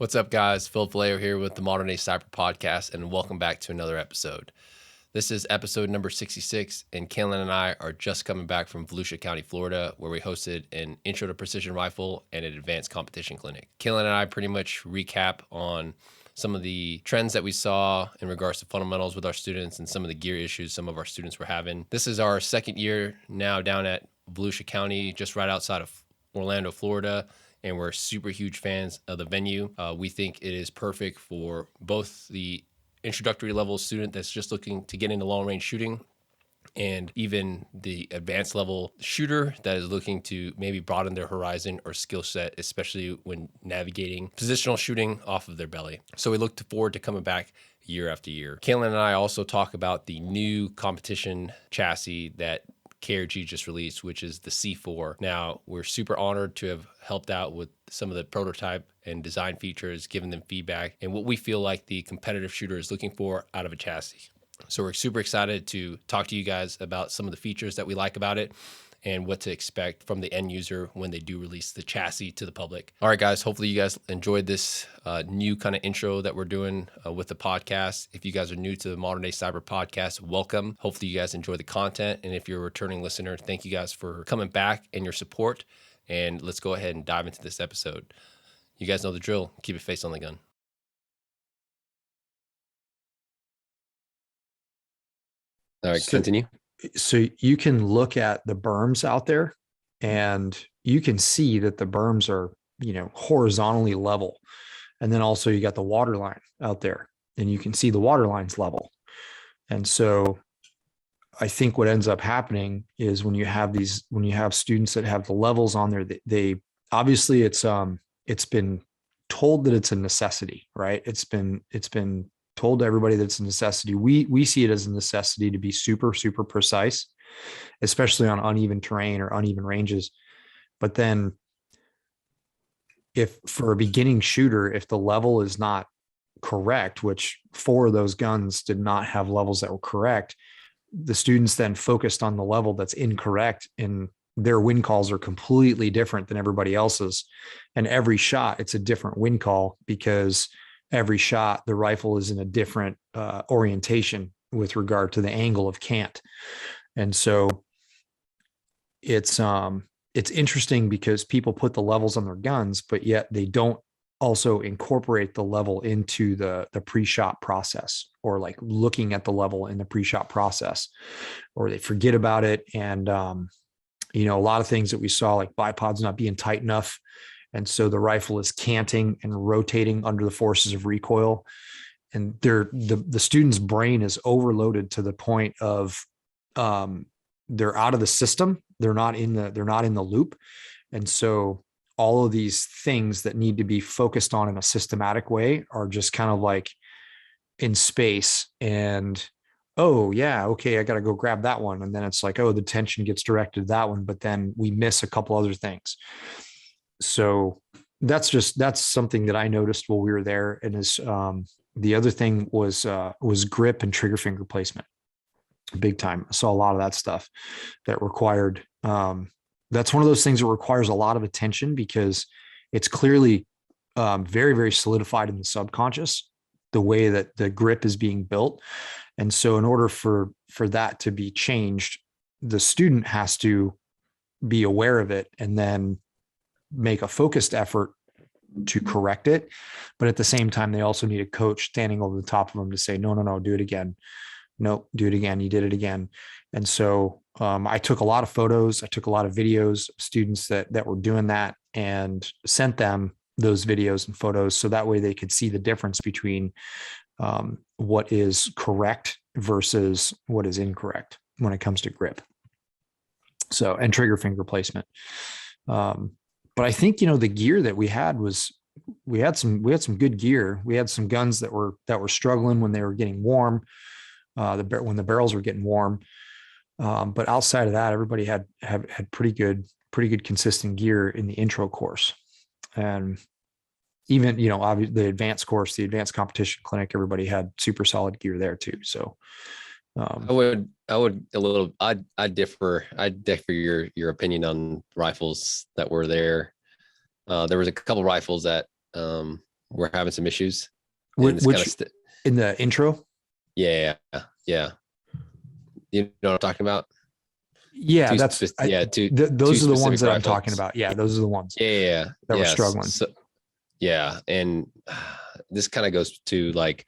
What's up, guys? Phil Vallejo here with the Modern Day Sniper Podcast, and welcome back to another episode. This is episode number 66, and Caylen and I are just coming back from Volusia County, Florida, where we hosted an Intro to Precision Rifle and an Advanced Competition Clinic. Caylen and I pretty much recap on some of the trends that we saw in regards to fundamentals with our students and some of the gear issues some of our students were having. This is our second year now down at Volusia County, just right outside of Orlando, Florida. And we're super huge fans of the venue. We think it is perfect for both the introductory level student that's just looking to get into long range shooting and even the advanced level shooter that is looking to maybe broaden their horizon or skill set, especially when navigating positional shooting off of their belly. So we look forward to coming back year after year. Caylen and I also talk about the new competition chassis that KRG just released, which is the C-4. Now, we're super honored to have helped out with some of the prototype and design features, giving them feedback, and what we feel like the competitive shooter is looking for out of a chassis. So we're super excited to talk to you guys about some of the features that we like about it and what to expect from the end user when they do release the chassis to the public. All right, guys, hopefully you guys enjoyed this new kind of intro that we're doing with the podcast. If you guys are new to the Modern Day Cyber Podcast, welcome. Hopefully you guys enjoy the content. And if you're a returning listener, thank you guys for coming back and your support. And let's go ahead and dive into this episode. You guys know the drill. Keep your face on the gun. All right, continue. So you can look at the berms out there and you can see that the berms are, horizontally level. And then also you got the water line out there and you can see the water line's level. And so I think what ends up happening is when you have students that have the levels on there, they obviously it's been told that it's a necessity, right? It's been told to everybody that it's a necessity. We see it as a necessity to be super, super precise, especially on uneven terrain or uneven ranges. But then if for a beginning shooter, if the level is not correct, which 4 of those guns did not have levels that were correct, the students then focused on the level that's incorrect, and their wind calls are completely different than everybody else's. And every shot, it's a different wind call because every shot, the rifle is in a different orientation with regard to the angle of cant. And so it's interesting because people put the levels on their guns, but yet they don't also incorporate the level into the pre-shot process, or like looking at the level in the pre-shot process, or they forget about it. And, a lot of things that we saw, like bipods not being tight enough. And so the rifle is canting and rotating under the forces of recoil. And the student's brain is overloaded to the point of they're out of the system. They're not in the loop. And so all of these things that need to be focused on in a systematic way are just kind of like in space. And, oh yeah, okay, I got to go grab that one. And then it's like, oh, the tension gets directed to that one, but then we miss a couple other things. So that's something that I noticed while we were there. And the other thing was grip and trigger finger placement. Big time. I saw a lot of that stuff that required, that's one of those things that requires a lot of attention because it's clearly very, very solidified in the subconscious, the way that the grip is being built. And so in order for that to be changed, the student has to be aware of it and then make a focused effort to correct it. But at the same time, they also need a coach standing over the top of them to say, no, do it again. No, do it again. You did it again. And so I took a lot of photos. I took a lot of videos of students that were doing that and sent them those videos and photos. So that way they could see the difference between what is correct versus what is incorrect when it comes to grip. So, and trigger finger placement. But I think, the gear that we had we had some good gear. We had some guns that were struggling when they were getting warm, when the barrels were getting warm. But outside of that, everybody had pretty good consistent gear in the intro course. And even, obviously the advanced course, the advanced competition clinic, everybody had super solid gear there too. So I differ your opinion on rifles that were there. There was a couple rifles that we're having some issues. Which in the intro? Yeah. You know what I'm talking about? Yeah, those are the ones that I'm talking about. Yeah, those are the ones. Yeah. That were struggling. So, yeah. And this kind of goes to like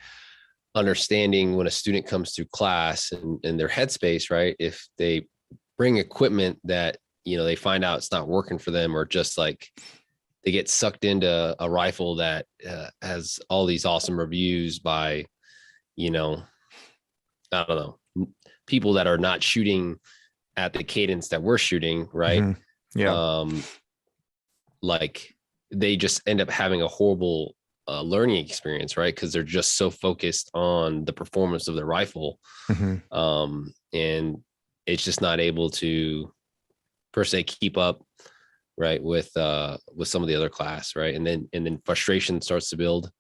understanding when a student comes to class and their headspace, right? If they bring equipment that, they find out it's not working for them, or just like they get sucked into a rifle that has all these awesome reviews by, I don't know, people that are not shooting at the cadence that we're shooting, right? Mm-hmm. Yeah. Like they just end up having a horrible learning experience, right? Because they're just so focused on the performance of their rifle, mm-hmm. And it's just not able to per se keep up, right, with some of the other class, right? And then frustration starts to build.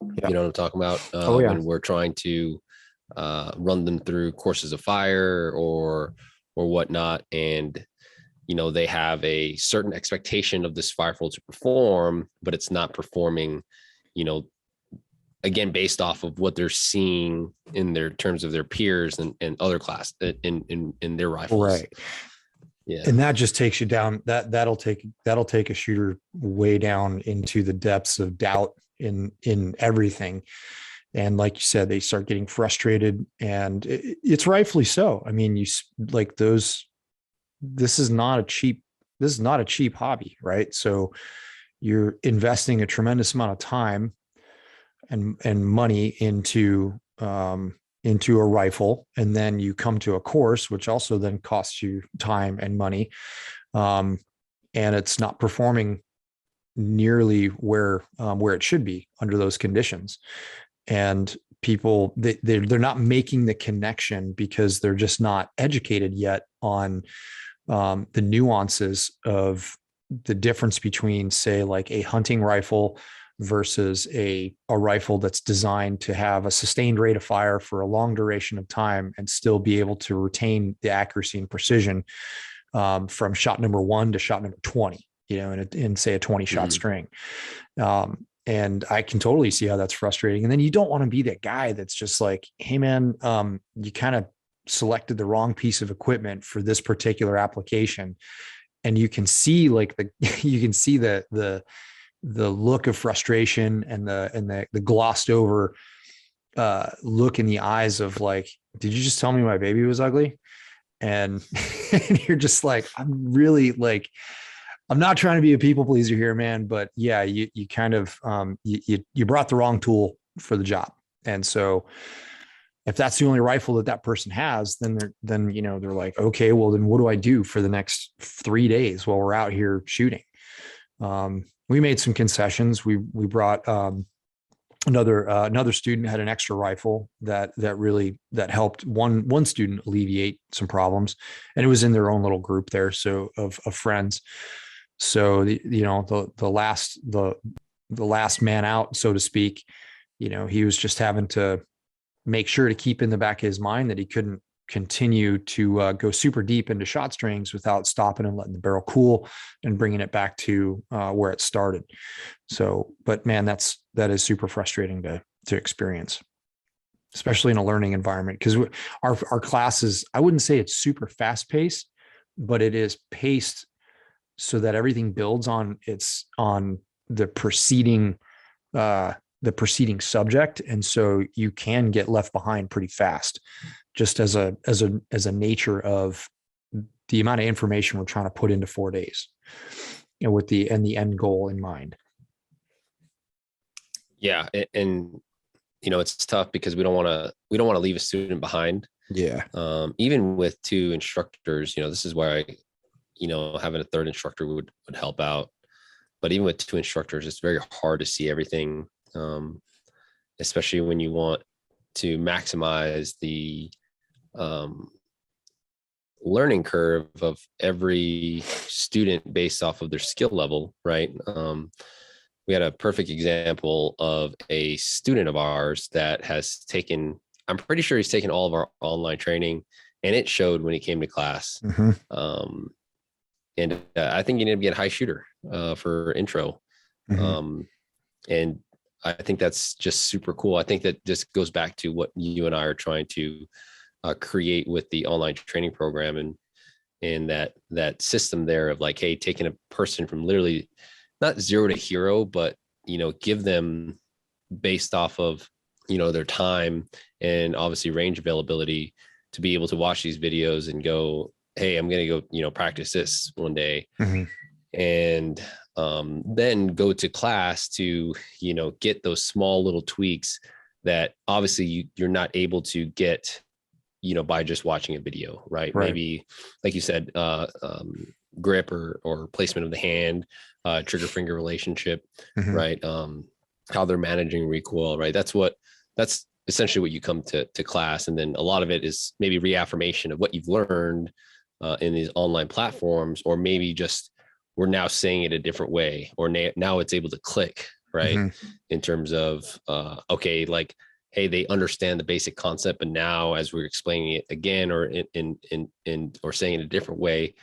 Yeah. You know what I'm talking about? When we're trying to run them through courses of fire or whatnot, and they have a certain expectation of this rifle to perform, but it's not performing, again, based off of what they're seeing in their terms of their peers and other class in their rifles. Right. Yeah. And that just takes you down, that'll take a shooter way down into the depths of doubt in everything. And like you said, they start getting frustrated, and it's rightfully so. I mean, this is not a cheap hobby, right? So you're investing a tremendous amount of time and money into a rifle, and then you come to a course, which also then costs you time and money, and it's not performing nearly where it should be under those conditions. And people, they're not making the connection because they're just not educated yet on the nuances of the difference between, say, like a hunting rifle versus a rifle that's designed to have a sustained rate of fire for a long duration of time and still be able to retain the accuracy and precision from shot number 1 to shot number 20, in say a 20 shot string. And I can totally see how that's frustrating. And then you don't want to be that guy that's just like, hey man, you kind of selected the wrong piece of equipment for this particular application. And you can see the look of frustration and the glossed over look in the eyes of like, did you just tell me my baby was ugly? And, and you're just like, I'm not trying to be a people pleaser here, man, but yeah, you kind of, you brought the wrong tool for the job. And so if that's the only rifle that person has, then they're like, okay, well then what do I do for the next 3 days while we're out here shooting? We made some concessions. We brought, another student had an extra rifle that helped one student alleviate some problems, and it was in their own little group there. So of friends. So the last man out, so to speak, he was just having to make sure to keep in the back of his mind that he couldn't continue to go super deep into shot strings without stopping and letting the barrel cool and bringing it back to where it started. So, but man, that is super frustrating to experience, especially in a learning environment, because our classes, I wouldn't say it's super fast paced, but it is paced so that everything builds on the preceding subject. And so you can get left behind pretty fast, just as a nature of the amount of information we're trying to put into 4 days, and with the end goal in mind. Yeah. And it's tough because we don't want to leave a student behind. Yeah. Even with 2 instructors, this is why having a 3rd instructor would help out. But even with 2 instructors, it's very hard to see everything, especially when you want to maximize the learning curve of every student based off of their skill level, right? We had a perfect example of a student of ours that has taken, I'm pretty sure he's taken all of our online training, and it showed when he came to class. Mm-hmm. And I think you need to be a high shooter for intro. And I think that's just super cool. I think that just goes back to what you and I are trying to create with the online training program, and that system there of like, hey, taking a person from literally not zero to hero, but give them based off of their time and obviously range availability to be able to watch these videos and go, hey, I'm gonna go practice this one day. Mm-hmm. And then go to class to get those small little tweaks that obviously you're not able to get by just watching a video, right? Maybe like you said, grip or placement of the hand, trigger finger relationship, Mm-hmm. right? How they're managing recoil, right? That's essentially what you come to class. And then a lot of it is maybe reaffirmation of what you've learned in these online platforms, or maybe just we're now saying it a different way, or now it's able to click, right? Mm-hmm. In terms of, okay, like, hey, they understand the basic concept, but now as we're explaining it again, or or saying it a different way,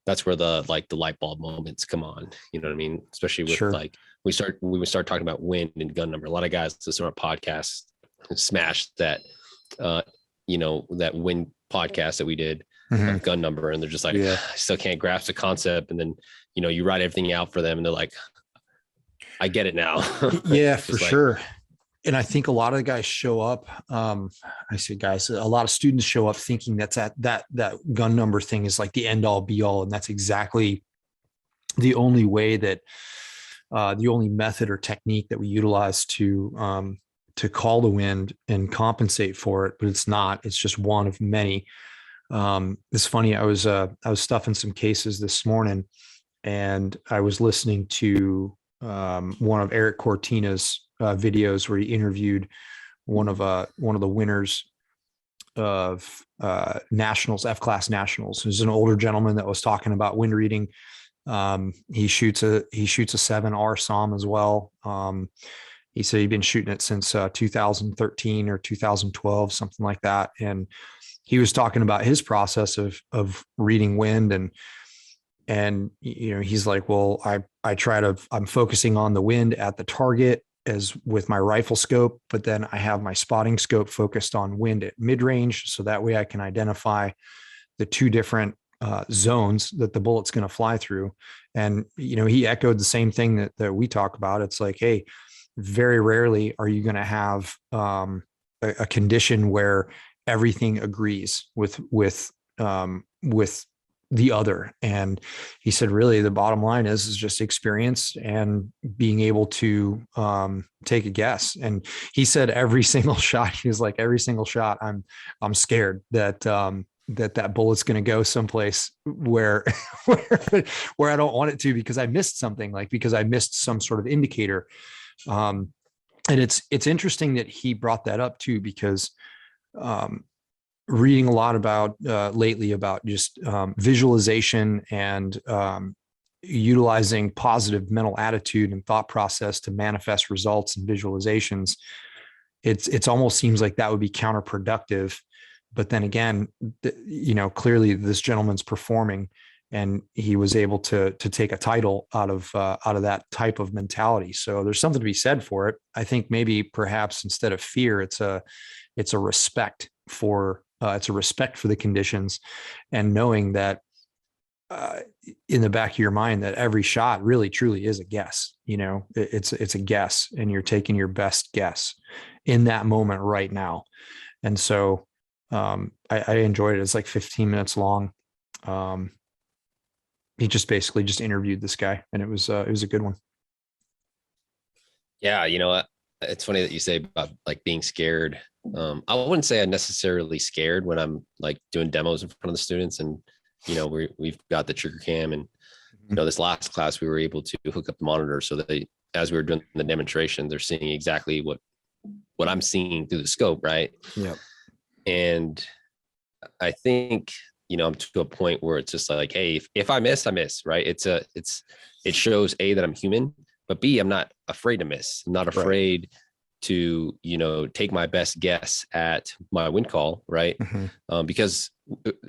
that's where the light bulb moments come on. You know what I mean? Especially with like, when we start talking about wind and gun number, a lot of guys listen to our podcast smashed that, that wind podcast that we did, gun number, and they're just like, I still can't grasp the concept. And then you write everything out for them and they're like, I get it now. Yeah, for sure. And I think a lot of the guys show up. I say guys, a lot of students show up thinking that gun number thing is like the end all be all. And that's exactly the only way that the only method or technique that we utilize to call the wind and compensate for it. But it's not, it's just one of many. It's funny. I was stuffing some cases this morning, and I was listening to one of Eric Cortina's videos where he interviewed one of the winners of nationals, F-class nationals. There's an older gentleman that was talking about wind reading. He shoots a 7R SOM as well. He said he'd been shooting it since 2013 or 2012, something like that. And he was talking about his process of reading wind, and he's like, well, I'm focusing on the wind at the target as with my rifle scope, but then I have my spotting scope focused on wind at mid range, so that way I can identify the two different zones that the bullet's going to fly through. And he echoed the same thing that we talk about. It's like, hey, very rarely are you going to have a condition where everything agrees with the other. And he said, really, the bottom line is just experience and being able to take a guess. And he said every single shot, he was like, every single shot, I'm scared that that bullet's going to go someplace where I don't want it to, because I missed something, because I missed some sort of indicator. And it's interesting that he brought that up too, because reading a lot about lately about just visualization and utilizing positive mental attitude and thought process to manifest results and visualizations. It's almost seems like that would be counterproductive. But then again, clearly this gentleman's performing, and he was able to take a title out of that type of mentality. So there's something to be said for it. I think maybe perhaps instead of fear, it's a respect for the conditions, and knowing that in the back of your mind that every shot really truly is a guess. It's a guess, and you're taking your best guess in that moment right now. And so I enjoyed it. It's like 15 minutes long. He just basically interviewed this guy, and it was a good one. Yeah. It's funny that you say about like being scared. I wouldn't say I'm necessarily scared when I'm like doing demos in front of the students, and we've got the trigger cam, and this last class we were able to hook up the monitor so that as we were doing the demonstration, they're seeing exactly what I'm seeing through the scope, right? Yeah. And I think I'm to a point where it's just like, hey, if I miss, I miss, right? It shows A, that I'm human, but B, I'm not afraid to miss. I'm not afraid to, take my best guess at my wind call, right? Mm-hmm. Because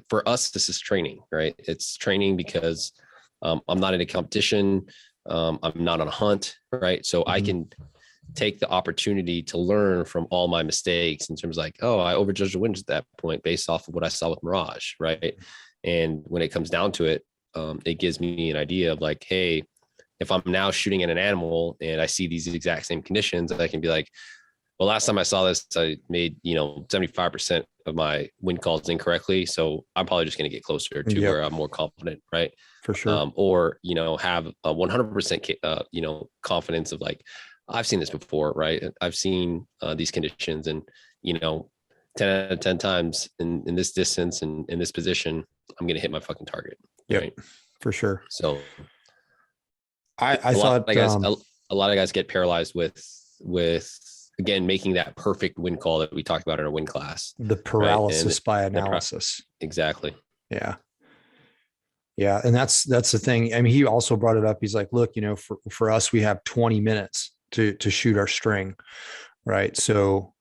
for us, this is training, right? It's training because I'm not in a competition. I'm not on a hunt, right? So mm-hmm. take the opportunity to learn from all my mistakes in terms of like, oh, I overjudged the winds at that point based off of what I saw with Mirage, right? And when it comes down to it, it gives me an idea of like, hey, if I'm now shooting at an animal and I see these exact same conditions, I can be like, well, last time I saw this, I made, 75% of my wind calls incorrectly. So I'm probably just going to get closer to where I'm more confident, right? For sure. Or, have a 100%, confidence of like, I've seen this before, right? I've seen these conditions and, 10 out of 10 times in this distance and in this position, I'm going to hit my fucking target. Yep, right? for sure. So I thought a lot of guys get paralyzed with again, making that perfect wind call that we talked about in our wind class. The paralysis by analysis. Exactly. Yeah. Yeah. And that's the thing. I mean, he also brought it up. He's like, look, for us, we have 20 minutes to shoot our string. Right. So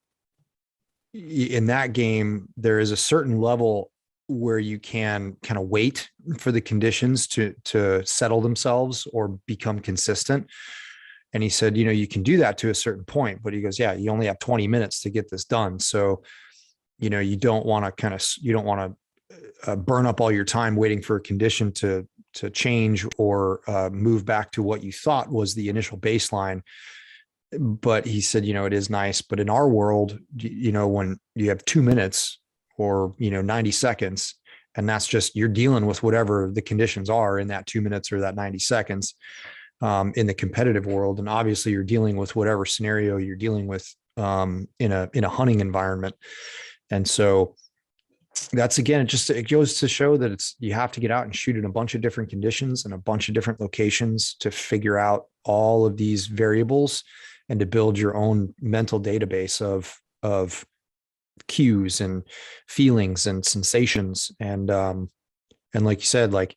in that game, there is a certain level where you can kind of wait for the conditions to settle themselves or become consistent. And he said, you can do that to a certain point, but he goes, yeah, you only have 20 minutes to get this done. So, you don't want to burn up all your time waiting for a condition to change or move back to what you thought was the initial baseline. But he said, it is nice, but in our world, when you have 2 minutes or, 90 seconds, and that's just, you're dealing with whatever the conditions are in that 2 minutes or that 90 seconds, in the competitive world. And obviously you're dealing with whatever scenario you're dealing with in a hunting environment. And so that's, again, it goes to show that you have to get out and shoot in a bunch of different conditions and a bunch of different locations to figure out all of these variables and to build your own mental database of cues and feelings and sensations. And like you said, like,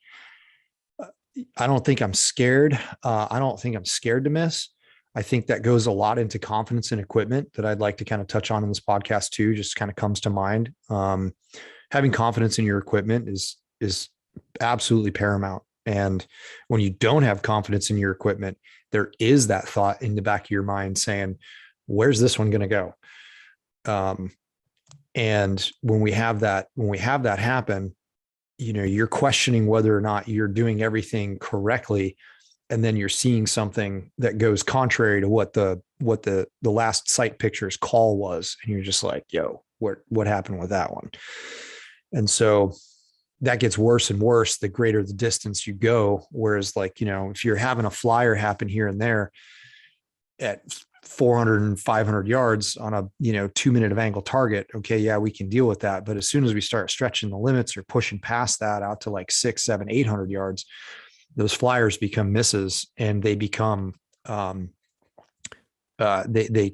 I don't think I'm scared. I don't think I'm scared to miss. I think that goes a lot into confidence in equipment that I'd like to kind of touch on in this podcast too, just kind of comes to mind. Having confidence in your equipment is absolutely paramount. And when you don't have confidence in your equipment, there is that thought in the back of your mind saying, where's this one going to go? And when we have that happen, you're questioning whether or not you're doing everything correctly. And then you're seeing something that goes contrary to what the last sight picture's call was. And you're just like, yo, what happened with that one? And so that gets worse and worse the greater the distance you go. Whereas, like, if you're having a flyer happen here and there at 400 and 500 yards on a 2 minute of angle target, okay, yeah, we can deal with that. But as soon as we start stretching the limits or pushing past that out to like 600, 700, 800 yards, those flyers become misses, and they become they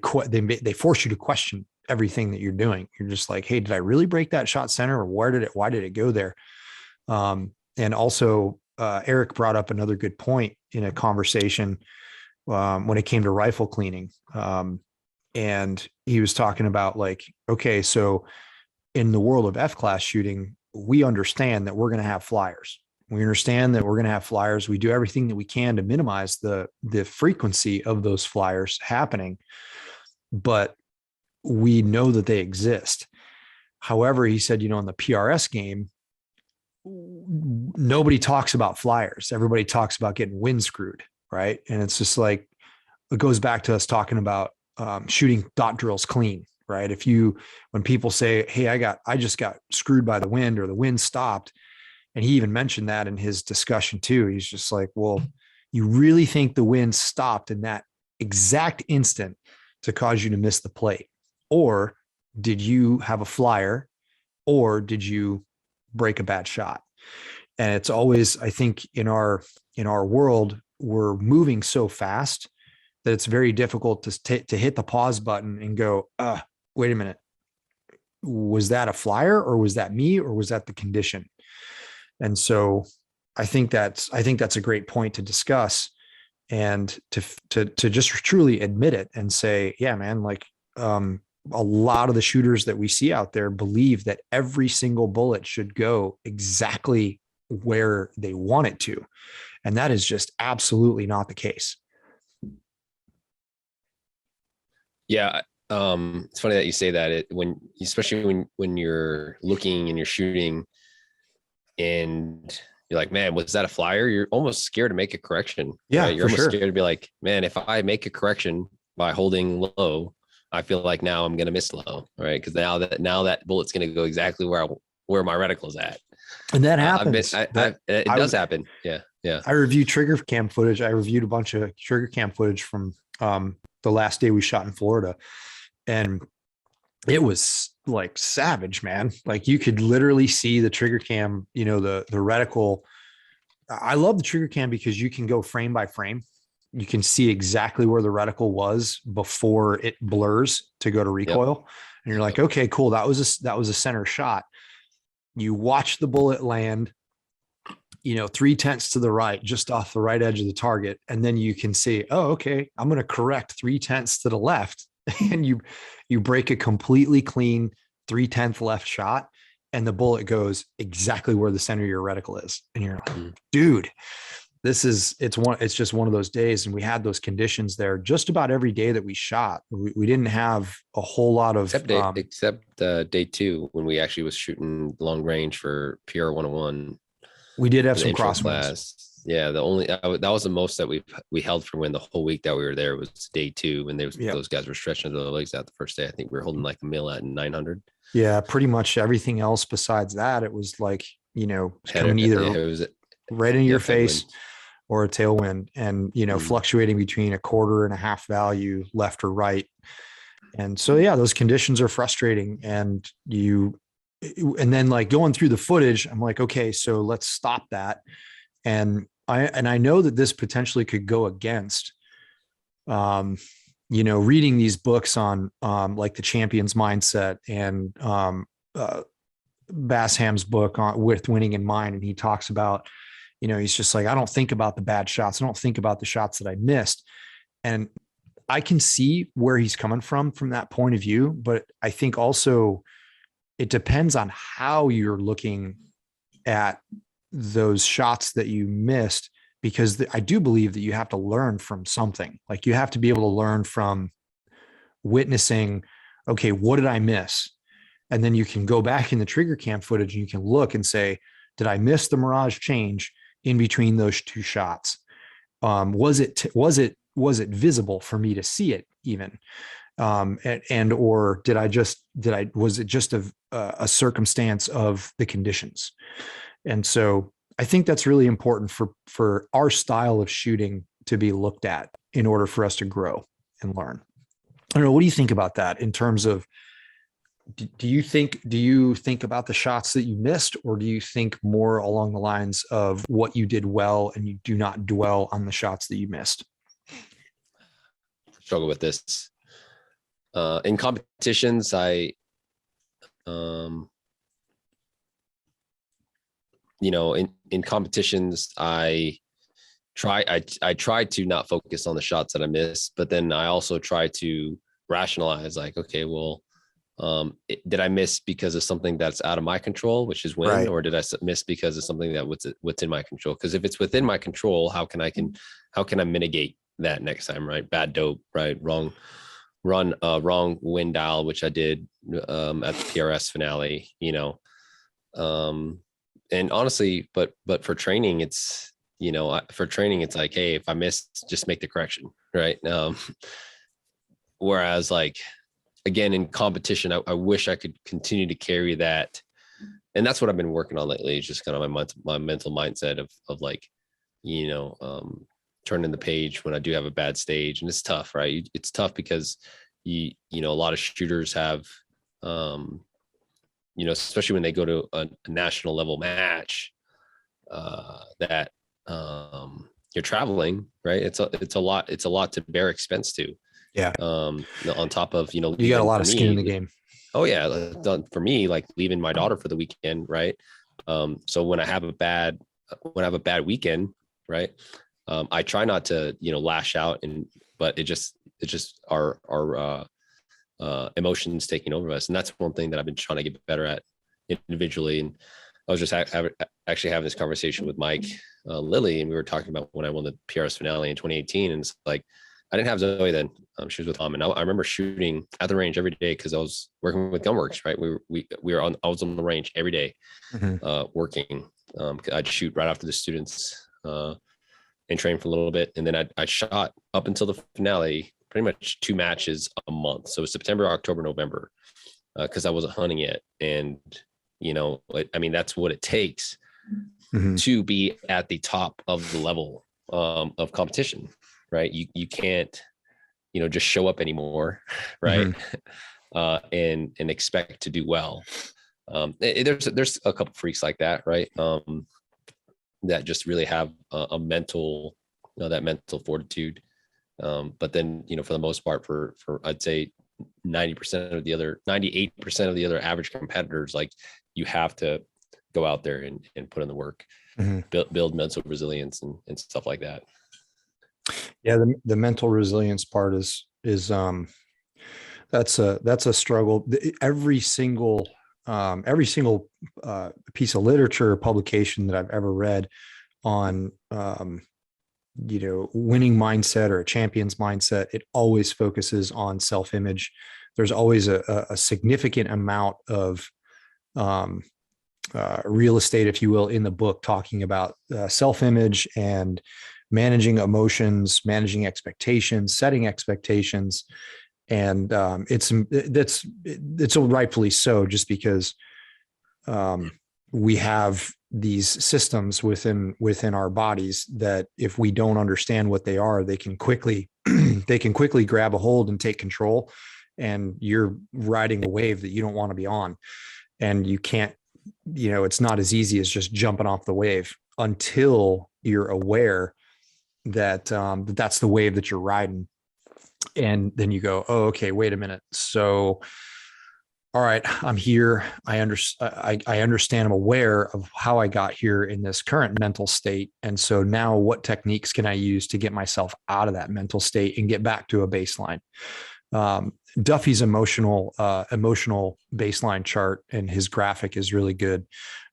force you to question everything that you're doing. You're just like, hey, did I really break that shot center, or why did it go there? And also Eric brought up another good point in a conversation when it came to rifle cleaning. And he was talking about, like, okay, so in the world of F-class shooting, we understand that we're going to have flyers. We understand that we're going to have flyers. We do everything that we can to minimize the frequency of those flyers happening, but we know that they exist. However, he said, in the PRS game, nobody talks about flyers. Everybody talks about getting wind screwed, right? And it's just like, it goes back to us talking about shooting dot drills clean, right? When people say, hey, I just got screwed by the wind, or the wind stopped. And he even mentioned that in his discussion too. He's just like, well, you really think the wind stopped in that exact instant to cause you to miss the plate? Or did you have a flyer, or did you break a bad shot? And it's always, I think, in our world, we're moving so fast that it's very difficult to hit the pause button and go, wait a minute, was that a flyer, or was that me, or was that the condition? And so I think that's a great point to discuss, and to just truly admit it and say, yeah, man, like, a lot of the shooters that we see out there believe that every single bullet should go exactly where they want it to. And that is just absolutely not the case. Yeah. It's funny that you say that especially when you're looking and you're shooting and you're like, man, was that a flyer? You're almost scared to make a correction, Yeah, right? You're for almost sure. scared to be like, man, if I make a correction by holding low, I feel like now I'm going to miss low, right? Because now that bullet's going to go exactly where my reticle's at. And that I've been, happens. it I does happen. Yeah. Yeah. I reviewed trigger cam footage. I reviewed a bunch of trigger cam footage from the last day we shot in Florida, and it was like savage, man. Like you could literally see the trigger cam, the reticle. I love the trigger cam because you can go frame by frame. You can see exactly where the reticle was before it blurs to go to Yep. recoil. And you're like, okay, cool. That was a center shot. You watch the bullet land, 3/10 to the right, just off the right edge of the target. And then you can see, oh, okay, I'm going to correct 3/10 to the left. And you break a completely clean 3/10 left shot. And the bullet goes exactly where the center of your reticle is. And you're like, dude, it's just one of those days. And we had those conditions there just about every day that we shot. We didn't have a whole lot of, except day 2, when we actually was shooting long range for PR 101. we did have The some intro crosswinds. class. Yeah, that was the most that we held for when the whole week that we were there was day 2, when those guys were stretching their legs out the first day. I think we were holding like a mill at 900. Yeah, pretty much everything else besides that, it was like, coming either right in your face or a tailwind, and fluctuating between a quarter and a half value left or right. And so yeah, those conditions are frustrating. And then like going through the footage, I'm like, okay, so let's stop that. And I know that this potentially could go against reading these books on like the champion's mindset and Bassham's book on With Winning in Mind. And he talks about, he's just like, I don't think about the bad shots. I don't think about the shots that I missed. And I can see where he's coming from that point of view. But I think also it depends on how you're looking at those shots that you missed, because I do believe that you have to learn from something. Like you have to be able to learn from witnessing, okay, what did I miss? And then you can go back in the trigger cam footage and you can look and say, did I miss the mirage change in between those two shots? Was it visible for me to see it even? Or was it just a circumstance of the conditions? And so I think that's really important for our style of shooting to be looked at in order for us to grow and learn. I don't know. What do you think about that in terms of, do you think about the shots that you missed, or do you think more along the lines of what you did well and you do not dwell on the shots that you missed? Struggle with this. In competitions, in competitions, I try to not focus on the shots that I miss, but then I also try to rationalize, like, okay, well, did I miss because of something that's out of my control, which is win, or did I miss because of something that what's in my control? Because if it's within my control, how can I mitigate that next time, right? Bad dope, right? Wrong wind dial, which I did at the PRS finale, and honestly, but for training, it's like, hey, if I miss, just make the correction, right? Whereas, like, again, in competition, I wish I could continue to carry that, and that's what I've been working on lately. It's just kind of my mental mindset of like, turning the page when I do have a bad stage. And it's tough, right? It's tough because a lot of shooters have, especially when they go to a national level match, that you're traveling, right? It's a lot to bear expense to. Yeah. On top of, you got a lot of skin in the game. Oh yeah. For me, like leaving my daughter for the weekend, right? So when I have a bad weekend, right, I try not to, lash out, but it's just our emotions taking over us. And that's one thing that I've been trying to get better at individually. And I was just actually having this conversation with Mike Lilly, and we were talking about when I won the PRS finale in 2018. And it's like, I didn't have Zoe then. She was with mom, and I remember shooting at the range every day because I was working with Gunworks, right? We were on. I was on the range every day, working. I'd shoot right after the students and train for a little bit, and then I shot up until the finale, pretty much 2 matches a month. So September, October, November, because I wasn't hunting yet, and I mean that's what it takes to be at the top of the level of competition, right? You can't, just show up anymore, right? And expect to do well. There's a couple freaks like that, right? That just really have a mental, that mental fortitude. But then, for the most part, for I'd say 98% of the other average competitors, like you have to go out there and put in the work, build mental resilience and stuff like that. Yeah. The mental resilience part is that's a struggle. Every single piece of literature or publication that I've ever read on, winning mindset or a champion's mindset, it always focuses on self-image. There's always a significant amount of real estate, if you will, in the book talking about self-image and managing emotions, managing expectations, setting expectations. And it's rightfully so, just because we have these systems within our bodies that if we don't understand what they are, they can quickly grab a hold and take control, and you're riding a wave that you don't want to be on, and you can't, it's not as easy as just jumping off the wave until you're aware that that's the wave that you're riding. And then you go, oh, okay, wait a minute. So, all right, I'm here. I understand. I'm aware of how I got here in this current mental state. And so now what techniques can I use to get myself out of that mental state and get back to a baseline? Duffy's emotional baseline chart and his graphic is really good.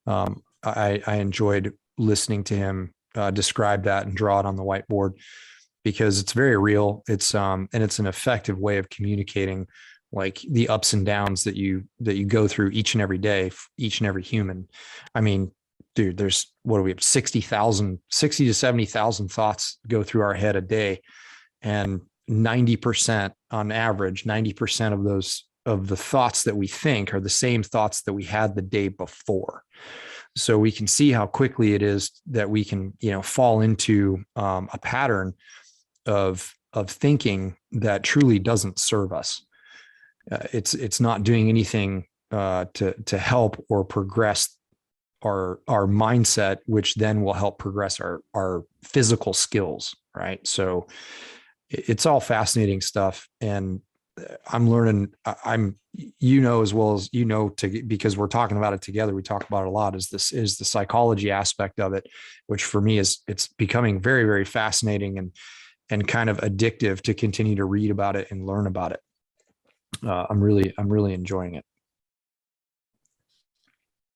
I enjoyed listening to him describe that and draw it on the whiteboard, because it's very real. It's and it's an effective way of communicating like the ups and downs that you go through each and every day, each and every human. I mean, dude, there's, what do we have? 60 to 70,000 thoughts go through our head a day. And 90% on average, 90% of the thoughts that we think are the same thoughts that we had the day before. So we can see how quickly it is that we can, fall into a pattern of thinking that truly doesn't serve us. It's not doing anything to help or progress our mindset, which then will help progress our physical skills, right? So it's all fascinating stuff, and I'm learning. I'm, as well as because we're talking about it together. We talk about it a lot. Is the psychology aspect of it, which for me it's becoming very, very fascinating and kind of addictive to continue to read about it and learn about it. I'm really enjoying it.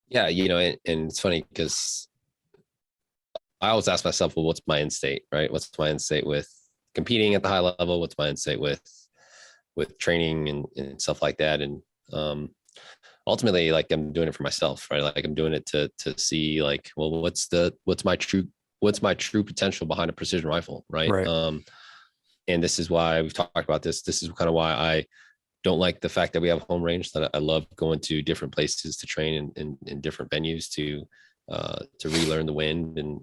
Yeah, and it's funny because I always ask myself, well, what's my end state, right? What's my end state with competing at the high level? What's my end state with training and stuff like that? And ultimately, like, I'm doing it for myself, right? Like, I'm doing it to see, like, well, what's my true potential behind a precision rifle, right? And this is why we've talked about this. This is kind of why I don't like the fact that we have home range. That I love going to different places to train in different venues to relearn the wind and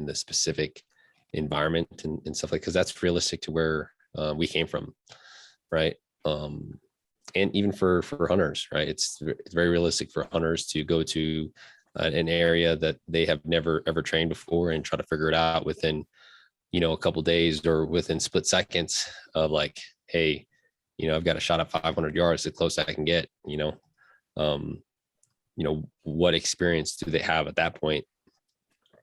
the specific environment and stuff like, because that's realistic to where we came from, right? And even for hunters, right? It's very realistic for hunters to go to an area that they have never ever trained before and try to figure it out within, a couple days or within split seconds of like, hey, I've got a shot at 500 yards, the closest I can get, what experience do they have at that point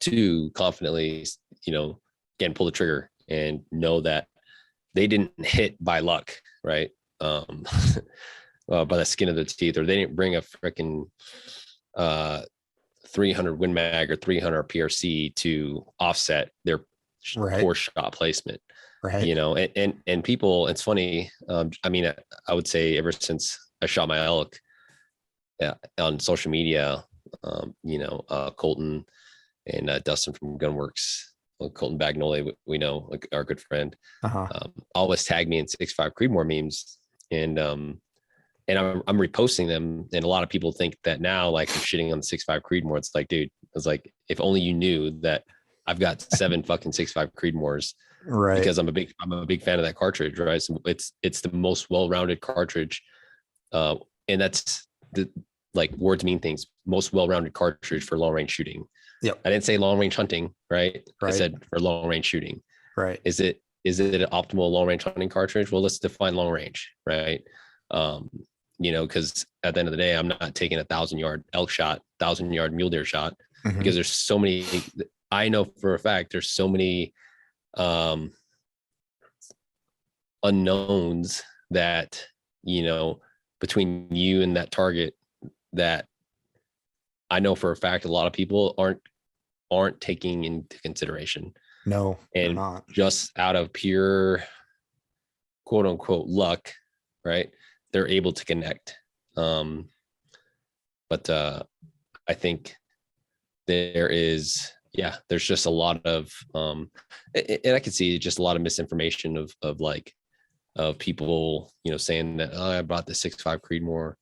to confidently, again, pull the trigger and know that they didn't hit by luck, right? By the skin of the teeth, or they didn't bring a freaking 300 Win Mag or 300 PRC to offset their poor shot placement. Right. you know, and people, it's funny. I mean, I would say ever since I shot my elk, on social media, Colton and Dustin from Gunworks, Colton Bagnoli, we know, like our good friend, Uh-huh. always tag me in 6.5 Creedmoor memes, and I'm reposting them, and a lot of people think that now, like, I'm shitting on the 6.5 Creedmoor. It's like, dude, it's like, if only you knew that I've got 7 fucking 6.5 Creedmoors, Right. because I'm a big fan of that cartridge, right? So it's the most well-rounded cartridge, and that's the, like, words mean things. Most well-rounded cartridge for long-range shooting. Yep. I didn't say long-range hunting, right? I Right. said for long-range shooting. Right. Is it an optimal long-range hunting cartridge? Well, let's define long-range, right? Um, because at the end of the day, I'm not taking 1,000-yard elk shot, 1,000-yard mule deer shot, Mhm. because there's so many. I know for a fact there's so many unknowns that, between you and that target, that I know for a fact a lot of people aren't taking into consideration, No, they're and not. just out of pure quote unquote luck, right? They're able to connect. But I think there's just a lot of, and I can see just a lot of misinformation of people, saying that, oh, I bought the 6.5 Creedmoor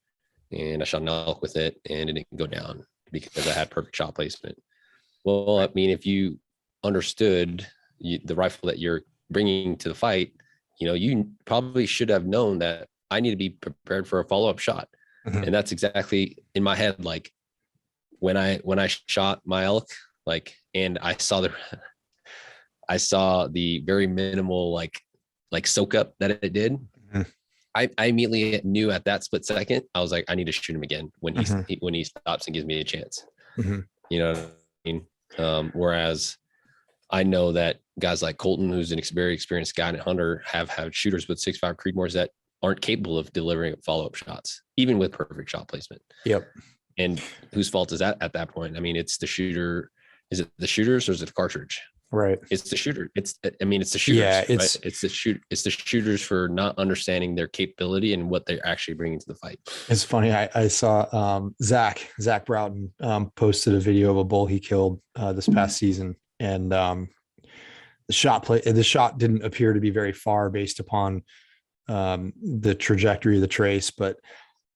and I shot an elk with it and it didn't go down because I had perfect shot placement. Well, I mean, if you understood the rifle that you're bringing to the fight, you probably should have known that I need to be prepared for a follow-up shot. Mhm. And that's exactly in my head. Like, when I shot my elk, like, and I saw the very minimal, like soak up that it did. Mhm. I immediately knew at that split second, I was like, I need to shoot him again when Mhm. when he stops and gives me a chance. Mhm. You know what I mean? Whereas I know that guys like Colton, who's an very experienced guy and hunter, have shooters with 6.5 Creedmoors that aren't capable of delivering follow-up shots, even with perfect shot placement. Yep. And whose fault is that at that point? I mean, it's the shooter. Is it the shooters or is it the cartridge? Right. It's the shooter. It's the shooters, Yeah, right? It's the shooters for not understanding their capability and what they're actually bringing to the fight. it's funny. I saw Zach Broughton posted a video of a bull he killed this past season, and the shot didn't appear to be very far based upon the trajectory of the trace, but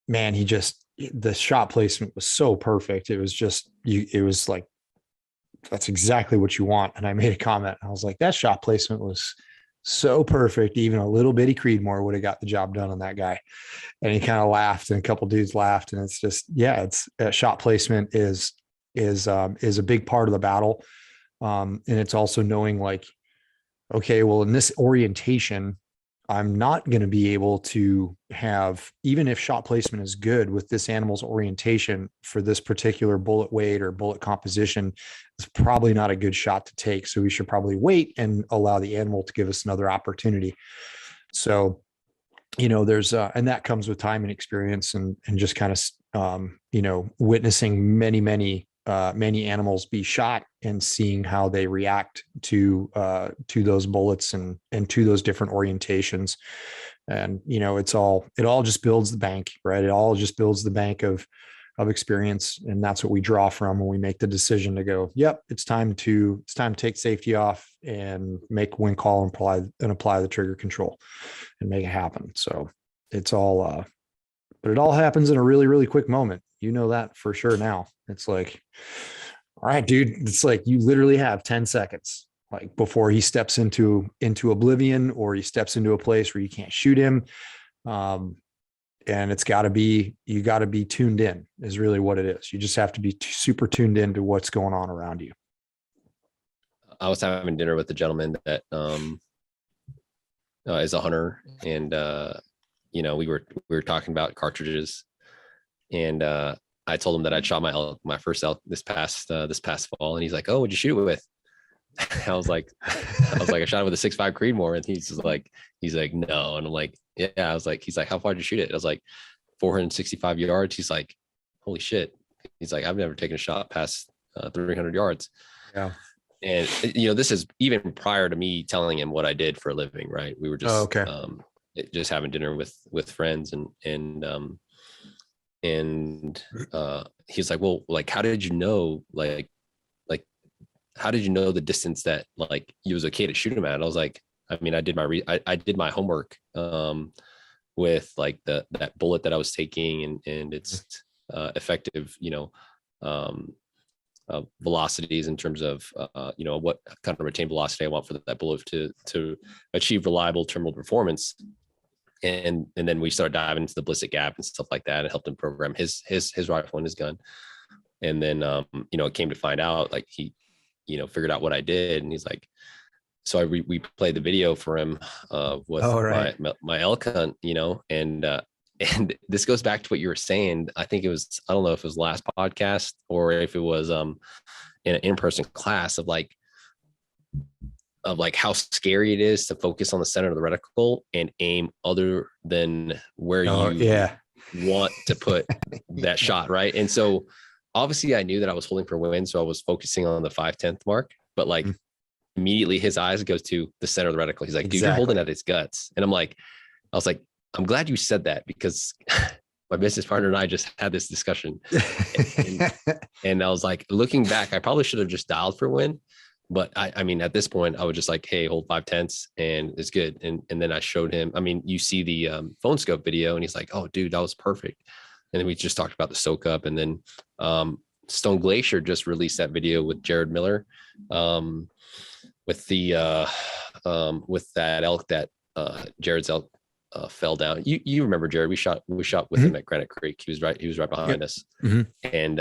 man, the shot placement was so perfect. It was just it was like, that's exactly what you want. And I made a comment. I was like, that shot placement was so perfect. Even a little bitty Creedmoor would have got the job done on that guy. And he kind of laughed, and a couple dudes laughed. And it's just, yeah, it's shot placement is a big part of the battle. And it's also knowing, like, okay, well, in this orientation, I'm not going to be able to have, even if shot placement is good with this animal's orientation for this particular bullet weight or bullet composition, it's probably not a good shot to take. So we should probably wait and allow the animal to give us another opportunity. So, there's, and that comes with time and experience, and just kind of, witnessing many animals be shot and seeing how they react to those bullets and to those different orientations. And it all just builds the bank, right? It all just builds the bank of experience, and that's what we draw from when we make the decision to go, yep, it's time to take safety off and make wind call and apply the trigger control and make it happen. So it's all but it all happens in a really, really quick moment. That for sure. Now it's like, all right, dude, it's like you literally have 10 seconds, like, before he steps into oblivion, or he steps into a place where you can't shoot him. And you got to be tuned in, is really what it is. You just have to be super tuned into what's going on around you. I was having dinner with a gentleman that is a hunter, and we were talking about cartridges, and I told him that I'd shot my first elk this past fall, and he's like, "Oh, what'd you shoot it with?" I was like, I shot it with a 6.5 Creedmoor, and he's like, no, and I'm like, yeah. I was like, he's like, how far did you shoot it? I was like, 465 yards. He's like, holy shit. He's like, I've never taken a shot past 300 yards. Yeah. And this is even prior to me telling him what I did for a living, right? We were Oh, just okay. just having dinner with friends, and he's like, well, like, how did you know, like how did you know the distance that like you was okay to shoot him at? I was like, I mean, I did I did my homework with like that bullet that I was taking, and its effective, um, velocities in terms of what kind of retained velocity I want for that bullet to achieve reliable terminal performance. And then we started diving into the ballistic gap and stuff like that, and helped him program his rifle and his gun. And then it came to find out, like, he figured out what I did, and he's like, so we played the video for him with right. my elk hunt, and this goes back to what you were saying. I think it was, I don't know if it was last podcast or if it was in an in-person class of like how scary it is to focus on the center of the reticle and aim other than where you want to put that shot, right? And so obviously I knew that I was holding for wind, so I was focusing on the 5/10 mark, but like immediately his eyes goes to the center of the reticle. He's like, dude, you're holding at his guts. And I was like, I'm glad you said that, because my business partner and I just had this discussion. and I was like, looking back, I probably should have just dialed for wind. But I mean, at this point, I was just like, hey, hold 5/10 and it's good. And then I showed him, I mean, you see the phone scope video, and he's like, oh, dude, that was perfect. And then we just talked about the soak up. And then Stone Glacier just released that video with Jared Miller with the with that elk that Jared's elk fell down. You remember Jared? We shot with him at Granite Creek. He was right behind us. And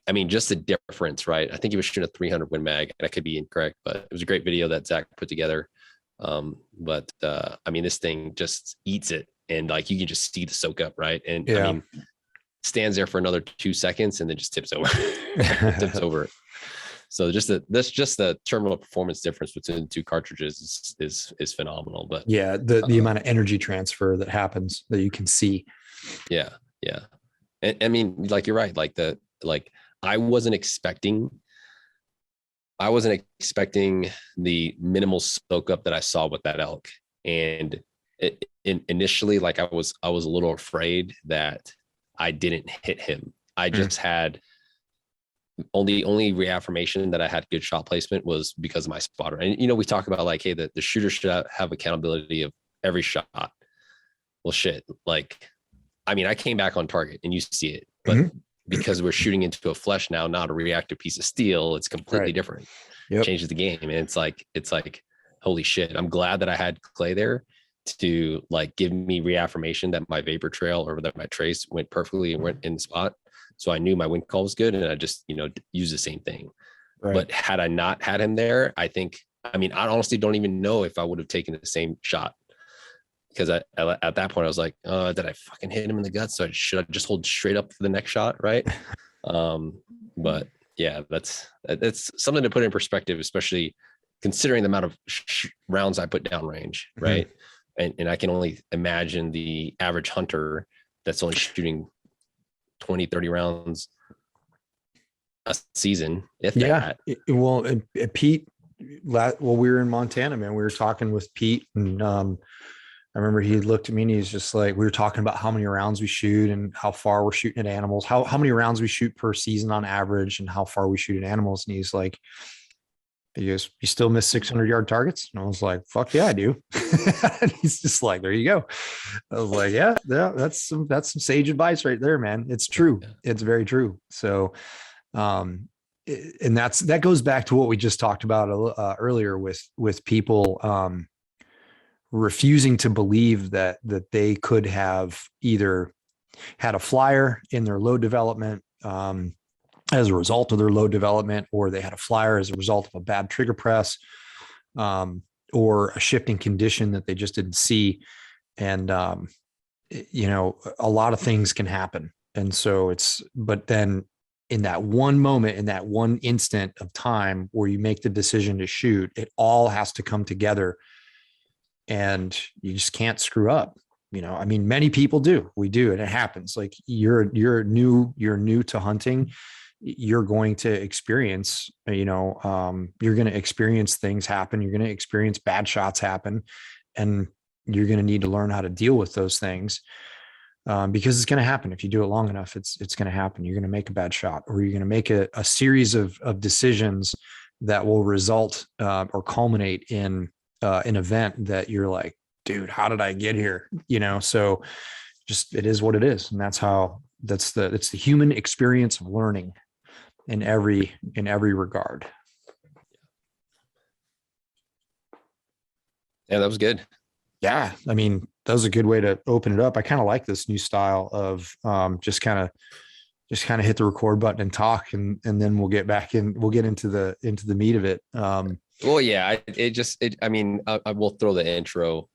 I mean, just the difference, right? I think he was shooting a 300 Win Mag, and I could be incorrect, but it was a great video that Zach put together. But I mean, this thing just eats it, and like you can just see the soak up, right? And I mean, stands there for another 2 seconds and then just tips over. Tips over. So that's just the terminal performance difference between the two cartridges is phenomenal. But the amount of energy transfer that happens that you can see. Yeah. And I mean, like, you're right. Like I wasn't expecting the minimal soak up that I saw with that elk. And initially, like I was a little afraid that I didn't hit him. I just had only reaffirmation that I had good shot placement was because of my spotter. And, we talk about like, hey, the shooter should have accountability of every shot. Well, shit. Like, I mean, I came back on target and you see it, but because we're shooting into a flesh now, not a reactive piece of steel, it's completely different. Changes the game. And it's like, holy shit. I'm glad that I had Clay there to like give me reaffirmation that my vapor trail or that my trace went perfectly and went in the spot. So I knew my wind call was good, and I just, use the same thing. But had I not had him there, I honestly don't even know if I would have taken the same shot, because at that point I was like, did I fucking hit him in the gut? So should I just hold straight up for the next shot? Right. But yeah, that's something to put in perspective, especially considering the amount of rounds I put down range. Right. And I can only imagine the average hunter that's only shooting 20, 30 rounds a season. Pete, we were in Montana, man, we were talking with Pete, and I remember he looked at me and he's just like, we were talking about how many rounds we shoot and how far we're shooting at animals, how many rounds we shoot per season on average and how far we shoot at animals. And he's like, you still miss 600-yard targets? And I was like, fuck yeah, I do. And he's just like, there you go. I was like, yeah, that's some sage advice right there, man. It's true. It's very true. So, and that goes back to what we just talked about earlier with people refusing to believe that they could have either had a flyer in their load development as a result of their load development, or they had a flyer as a result of a bad trigger press, or a shifting condition that they just didn't see. And, a lot of things can happen. And so but then in that one moment, in that one instant of time where you make the decision to shoot, it all has to come together, and you just can't screw up. Many people do, we do. And it happens. Like you're new to hunting. you're going to experience, you're going to experience things happen. You're going to experience bad shots happen, and you're going to need to learn how to deal with those things. Because it's going to happen. If you do it long enough, it's going to happen. You're going to make a bad shot, or you're going to make a series of decisions that will result or culminate in an event that you're like, dude, how did I get here? So just, it is what it is. And it's the human experience of learning in every regard. Yeah, that was good. Yeah. I mean, that was a good way to open it up. I kind of like this new style of just kind of hit the record button and talk, and then we'll get into the meat of it. Well, yeah, I will throw the intro,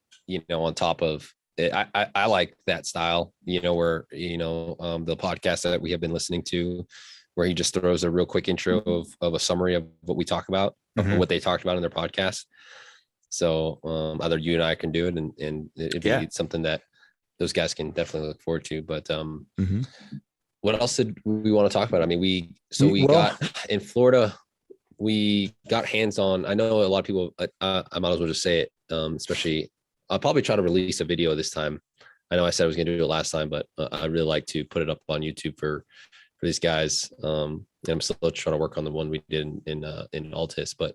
on top of it. I like that style, where, the podcast that we have been listening to, where he just throws a real quick intro of a summary of what we talk about, of what they talked about in their podcast. So either you and I can do it, and it'd be something that those guys can definitely look forward to. But what else did we want to talk about? I mean, we got in Florida, we got hands on. I know a lot of people, I might as well just say it, especially, I'll probably try to release a video this time. I know I said I was going to do it last time, but I really like to put it up on YouTube for these guys. And I'm still trying to work on the one we did in Altus, but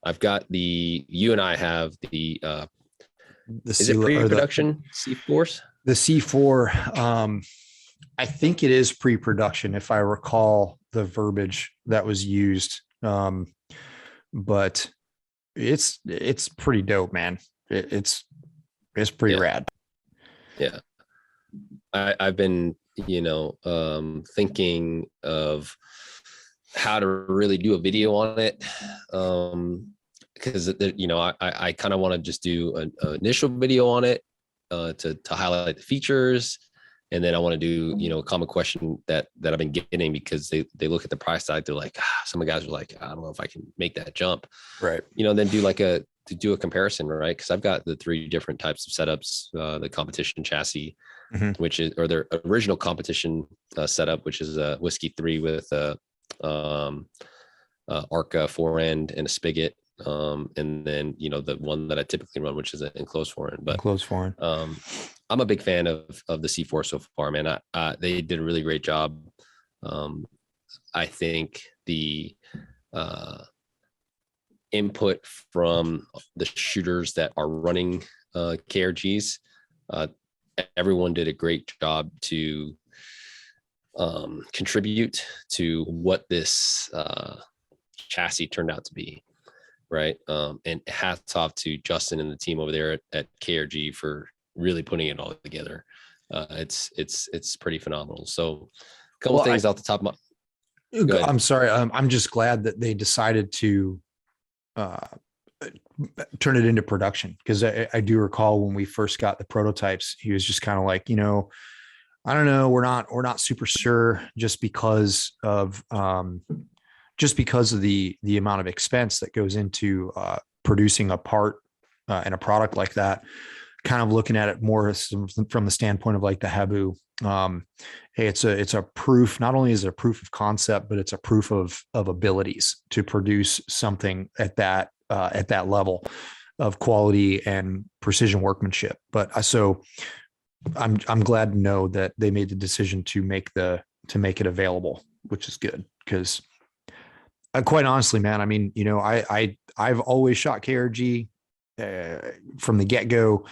I've got you and I have the is it pre-production C4s? The C4, I think it is pre-production, if I recall the verbiage that was used. But it's pretty dope, man. It's pretty rad. Yeah. I've been, thinking of how to really do a video on it. Because, I kind of want to just do an initial video on it to highlight the features. And then I want to do, a common question that I've been getting, because they look at the price tag. They're like, some of the guys are like, I don't know if I can make that jump. Right. Then do a comparison, right? Because I've got the 3 different types of setups, the competition chassis, which is, or their original competition setup, which is a Whiskey 3 with Arca forend and a spigot. And then, the one that I typically run, which is an enclosed forend. I'm a big fan of the C4 so far, man. They did a really great job. I think the input from the shooters that are running KRGs, everyone did a great job to contribute to what this chassis turned out to be. Right. And hats off to Justin and the team over there at KRG for really putting it all together. It's pretty phenomenal. So a couple things off the top of my. I'm sorry. I'm just glad that they decided to turn it into production, because I do recall when we first got the prototypes, he was just kind of like, I don't know, we're not super sure, just because of the amount of expense that goes into producing a part and a product like that. Kind of looking at it more from the standpoint of like the Habu. Hey, it's a proof. Not only is it a proof of concept, but it's a proof of abilities to produce something at that level of quality and precision workmanship. But so I'm glad to know that they made the decision to make it available, which is good, because quite honestly, man, I mean, I've always shot KRG from the get-go.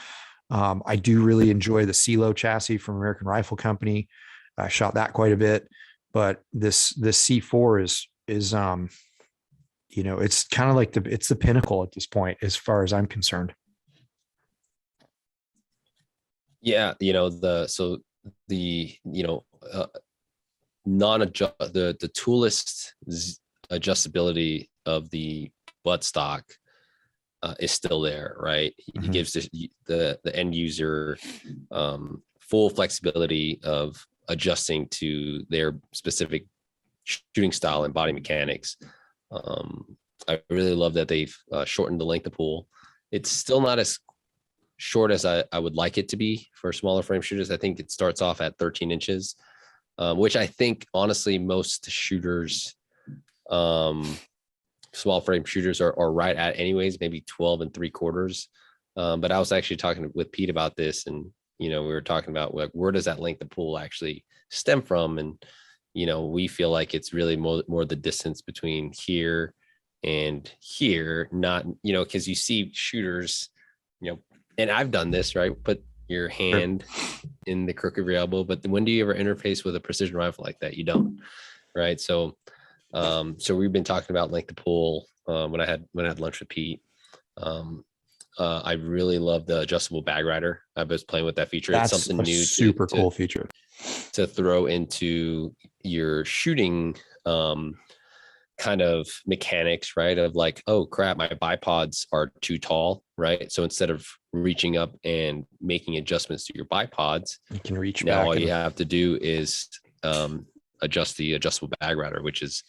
I do really enjoy the CeeLo chassis from American Rifle Company. I shot that quite a bit, but this C4 is it's kind of like it's the pinnacle at this point, as far as I'm concerned. Yeah, the toolless adjustability of the buttstock is still there, right? He gives the end user full flexibility of adjusting to their specific shooting style and body mechanics. I really love that they've shortened the length of pull. It's still not as short as I would like it to be for smaller frame shooters. I think it starts off at 13 inches. which I think honestly most shooters, small frame shooters are right at anyways, maybe 12 3/4. But I was actually talking with Pete about this, and we were talking about like where does that length of pull actually stem from, and we feel like it's really more the distance between here and here, not because you see shooters, and I've done this, right? Put your hand in the crook of your elbow, but when do you ever interface with a precision rifle like that? You don't, right? So we've been talking about length of pull when I had lunch with Pete. I really love the adjustable bag rider. I was playing with that feature. That's it's something new, super cool feature to throw into your shooting kind of mechanics, right? Of like, oh crap, my bipods are too tall, right? So instead of reaching up and making adjustments to your bipods, you can reach now back. All you have to do is adjust the adjustable bag rider, which is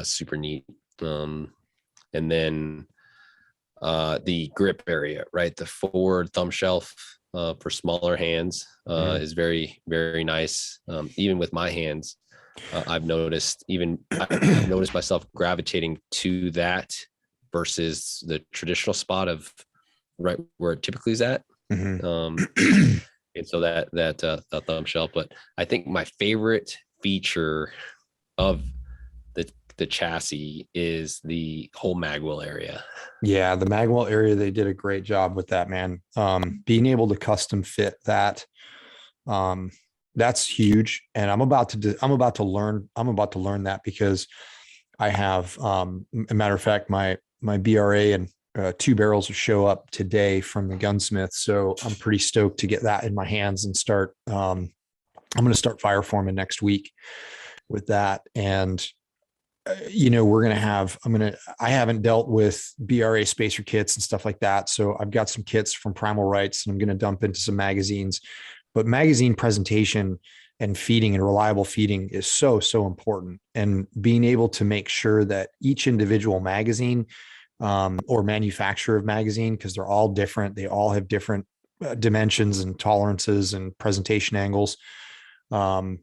super neat. And then the grip area, right? The forward thumb shelf for smaller hands is very, very nice. Even with my hands, I've noticed myself gravitating to that versus the traditional spot of right where it typically is at. And so that thumb shelf. But I think my favorite feature of the chassis is the whole magwell area. Yeah, the magwell area, they did a great job with that, man. Being able to custom fit that, that's huge. And I'm about to learn that because I have, a matter of fact, my BRA and 2 barrels will show up today from the gunsmith. So I'm pretty stoked to get that in my hands and start. I'm going to start fire forming next week with that. And we're going to have, I haven't dealt with BRA spacer kits and stuff like that. So I've got some kits from Primal Rights and I'm going to dump into some magazines, but magazine presentation and feeding and reliable feeding is so, so important. And being able to make sure that each individual magazine or manufacturer of magazine, because they're all different, they all have different dimensions and tolerances and presentation angles and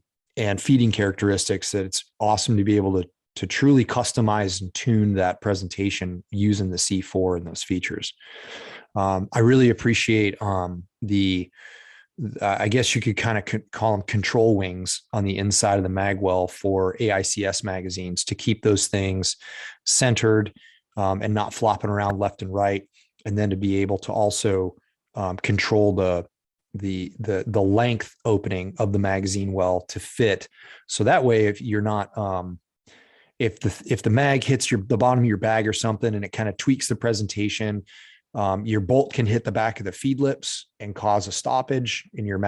feeding characteristics, that it's awesome to be able to truly customize and tune that presentation using the C4 and those features. I really appreciate I guess you could kind of call them control wings on the inside of the magwell for AICS magazines to keep those things centered and not flopping around left and right. And then to be able to also control the length opening of the magazine well to fit. So that way, if you're not, if the mag hits the bottom of your bag or something, and it kind of tweaks the presentation, your bolt can hit the back of the feed lips and cause a stoppage in your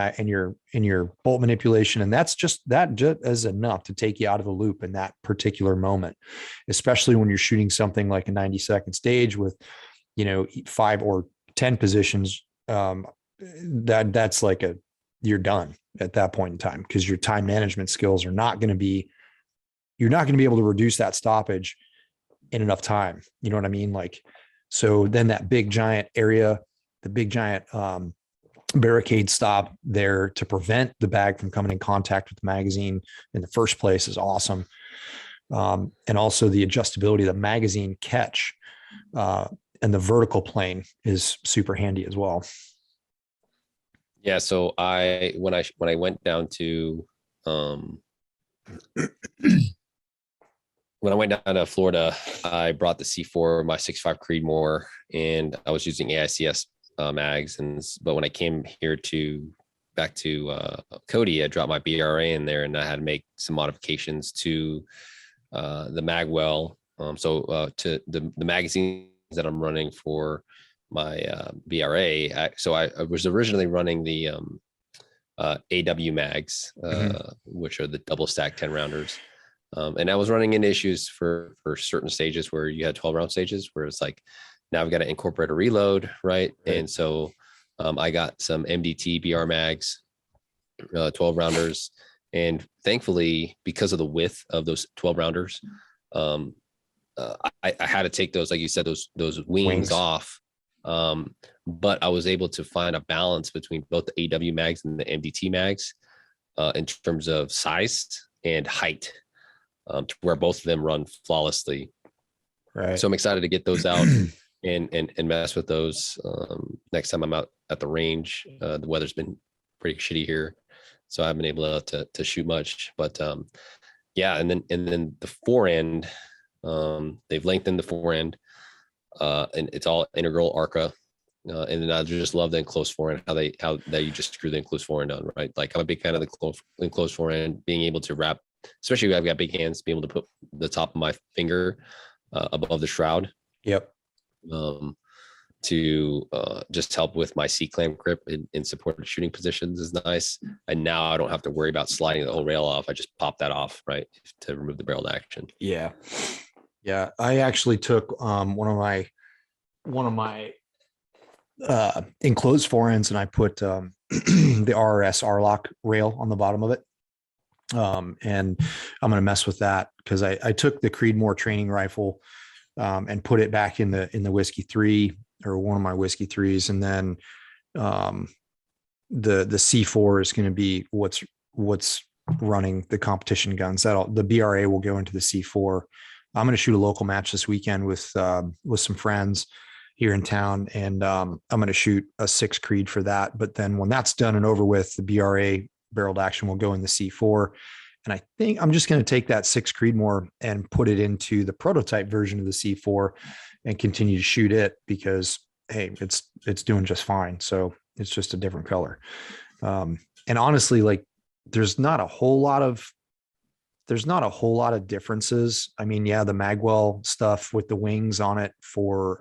bolt manipulation. And that just is enough to take you out of the loop in that particular moment, especially when you're shooting something like a 90-second stage with, 5 or 10 positions. That's like you're done at that point in time, because your time management skills are not going to be, you're not going to be able to reduce that stoppage in enough time. You know what I mean? Like, so then that big giant area, the big giant barricade stop there to prevent the bag from coming in contact with the magazine in the first place is awesome. And also the adjustability of the magazine catch and the vertical plane is super handy as well. Yeah. So when I went down to, when I went down to Florida, I brought the C4, my 6.5 Creedmoor, and I was using AICS mags. But when I came here back to Cody, I dropped my BRA in there, and I had to make some modifications to the magwell. To the magazines that I'm running for my BRA. So I was originally running the AW mags, which are the double stack 10 rounders. And I was running into issues for certain stages where you had 12 round stages where it's like, now I've got to incorporate a reload. Right. And so I got some MDT BR mags, 12 rounders. And thankfully, because of the width of those 12 rounders, I had to take those, like you said, those wings off. But I was able to find a balance between both the AW mags and the MDT mags in terms of size and height, to where both of them run flawlessly. Right. So I'm excited to get those out and mess with those next time I'm out at the range. The weather's been pretty shitty here, so I haven't been able to shoot much. But yeah, and then the forend, they've lengthened the forend, and it's all integral ARCA. And then I just love the enclosed forend, how you just screw the enclosed forend on, right? Like I'm a big fan of the enclosed forend, being able to wrap, especially if I've got big hands, being able to put the top of my finger above the shroud. Yep. To just help with my C-clamp grip in supported shooting positions is nice. And now I don't have to worry about sliding the whole rail off. I just pop that off, right, to remove the barrel action. Yeah. Yeah. I actually took one of my enclosed forends, and I put the RRS R-lock rail on the bottom of it. And I'm going to mess with that because I took the Creedmoor training rifle and put it back in the Whiskey 3, or one of my Whiskey 3s. And then the C4 is going to be what's running the competition guns. The BRA will go into the C4. I'm going to shoot a local match this weekend with some friends here in town, and I'm going to shoot a 6 Creed for that. But then when that's done and over with, the BRA barreled action will go in the C4. And I think I'm just going to take that 6 Creedmoor and put it into the prototype version of the C4 and continue to shoot it, because hey, it's doing just fine. So it's just a different color. And honestly, like there's not a whole lot of differences. I mean, yeah, the Magwell stuff with the wings on it for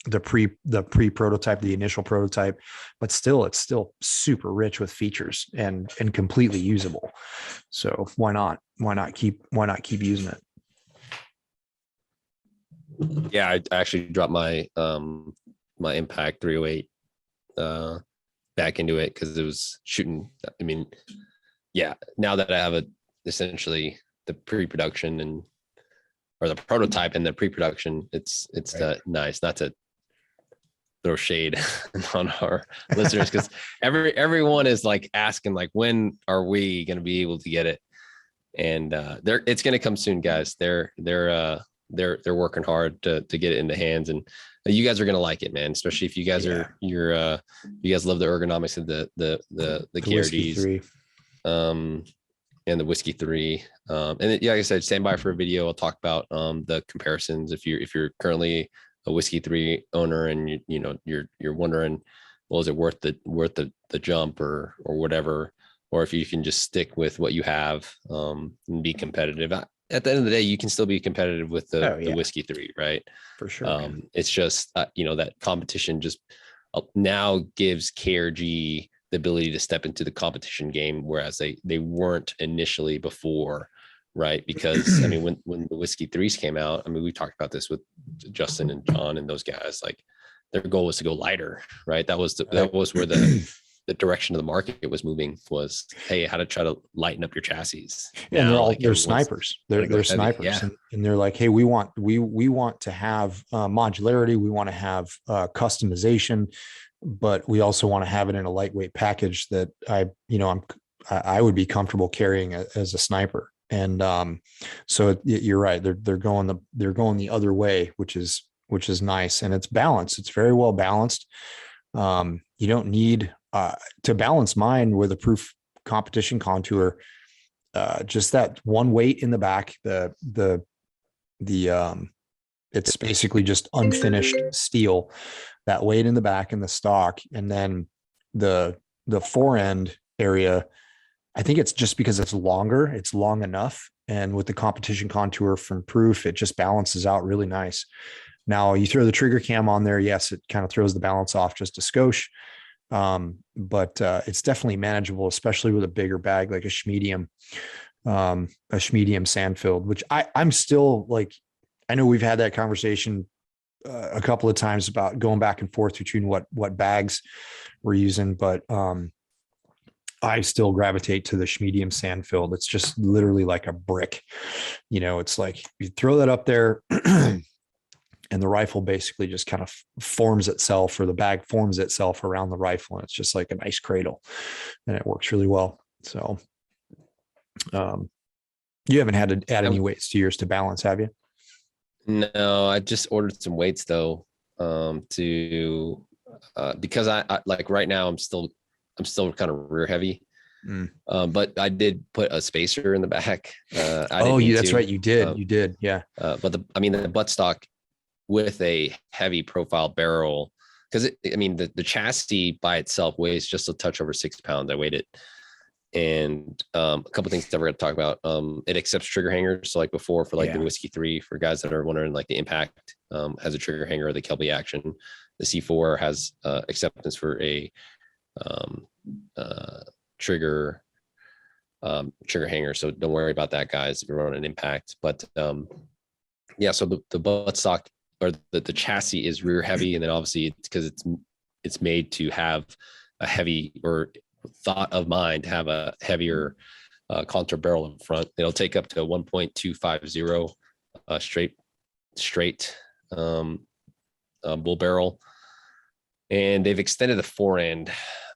the pre-prototype, the initial prototype, but still, it's still super rich with features and completely usable. So why not keep using it? Yeah, I actually dropped my my Impact 308 back into it because it was shooting. I mean, yeah, now that I have essentially the pre-production or the prototype and the pre-production, it's right. Nice, not to throw shade on our listeners, because everyone is like asking, like, when are we going to be able to get it? And it's going to come soon, guys. They're working hard to get it in the hands, and you guys are going to like it, man. Especially if you guys you guys love the ergonomics of the KRGs, and the Whiskey 3. And like I said, stand by for a video. I'll talk about the comparisons. If you're currently a Whiskey 3 owner and you're wondering, well, is it worth the jump or whatever, or if you can just stick with what you have and be competitive. At the end of the day, you can still be competitive with the Whiskey 3, right? For sure. It's just that competition just now gives KRG the ability to step into the competition game, whereas they weren't initially before, right? Because I mean, when the Whiskey 3s came out, I mean, we talked about this with Justin and John and those guys. Like, their goal was to go lighter, right? That was where the direction of the market was moving, was, hey, how to try to lighten up your chassis. And they're snipers. They're snipers, yeah. And they're like, hey, we want to have modularity. We want to have customization, but we also want to have it in a lightweight package that I would be comfortable carrying as a sniper. And so you're right. They're going the other way, which is nice, and it's balanced. It's very well balanced. You don't need to balance mine with a proof competition contour. Just that one weight in the back, it's basically just unfinished steel, that weight in the back in the stock. And then the forend area, I think it's just because it's longer, it's long enough. And with the competition contour from proof, it just balances out really nice. Now you throw the trigger cam on there. Yes, it kind of throws the balance off just a skosh. But it's definitely manageable, especially with a bigger bag, like a Schmedium sand filled, which I'm still like, I know we've had that conversation a couple of times about going back and forth between what bags we're using, but I still gravitate to the Schmedium sand filled. It's just literally like a brick, it's like you throw that up there and the rifle basically just kind of forms itself, or the bag forms itself around the rifle. And it's just like a nice cradle, and it works really well. So You haven't had to add any weights to yours to balance, have you? No, I just ordered some weights though, because I like right now I'm still kind of rear heavy. But I did put a spacer in the back. I didn't need that's to. right. You did. Yeah. But the buttstock with a heavy profile barrel, because the chassis by itself weighs just a touch over 6 pounds. I weighed it. And a couple things that we're going to talk about. It accepts trigger hangers. So like before for like the Whiskey 3, for guys that are wondering, like the Impact has a trigger hanger, the Kelby Action. The C4 has acceptance for a trigger hanger. So don't worry about that, guys, if you're running an Impact. But so the buttstock or the chassis is rear heavy, and then obviously it's because it's made to have a heavy, or thought of mine to have a heavier contour barrel in front. It'll take up to 1.250 straight bull barrel, and they've extended the fore end.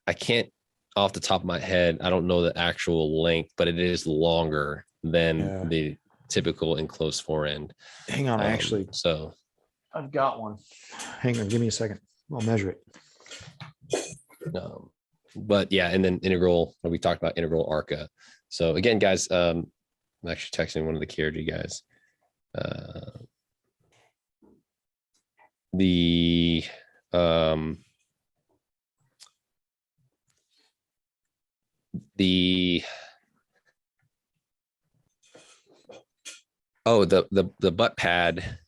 I can't, off the top of my head, I don't know the actual length, but it is longer than the typical enclosed fore end. Hang on, so I've got one. Hang on, give me a second. I'll measure it. But yeah, and then integral, we talked about integral ARCA. So again, guys, I'm actually texting one of the KRG guys. The butt pad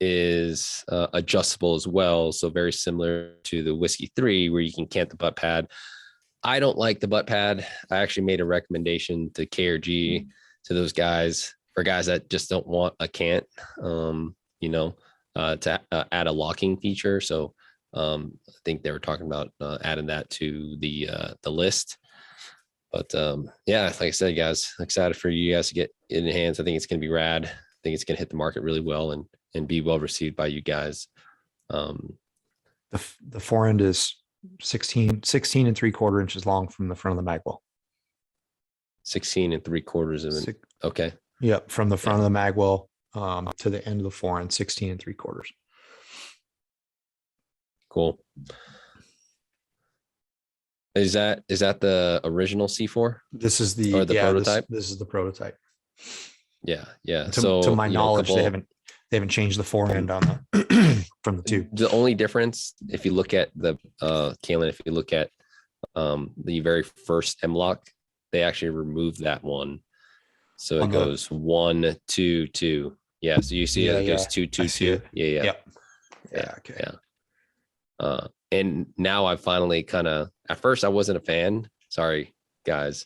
is adjustable as well. So very similar to the Whiskey 3, where you can cant the butt pad. I don't like the butt pad. I actually made a recommendation to KRG, to those guys, for guys that just don't want a cant, to add a locking feature. So I think they were talking about adding that to the list. But like I said, guys, excited for you guys to get in hands. I think it's going to be rad. I think it's going to hit the market really well and be well received by you guys. The fore end is 16 and 3/4 inches long from the front of the magwell. 16 and 3/4. Okay. Yep. From the front of the magwell to the end of the fore end, 16 and 3/4. Cool. Is that the original C4? This is the prototype. This is the prototype. Yeah. To my knowledge, they haven't changed the fore end on the from the two. The only difference, if you look at the Caylen, if you look at the very first M-Lock, they actually removed that one. So it goes 1, 2, 2. Yeah. So you see it goes 2, 2, 2. Yeah. Okay. Yeah. And now I finally at first I wasn't a fan. Sorry, guys.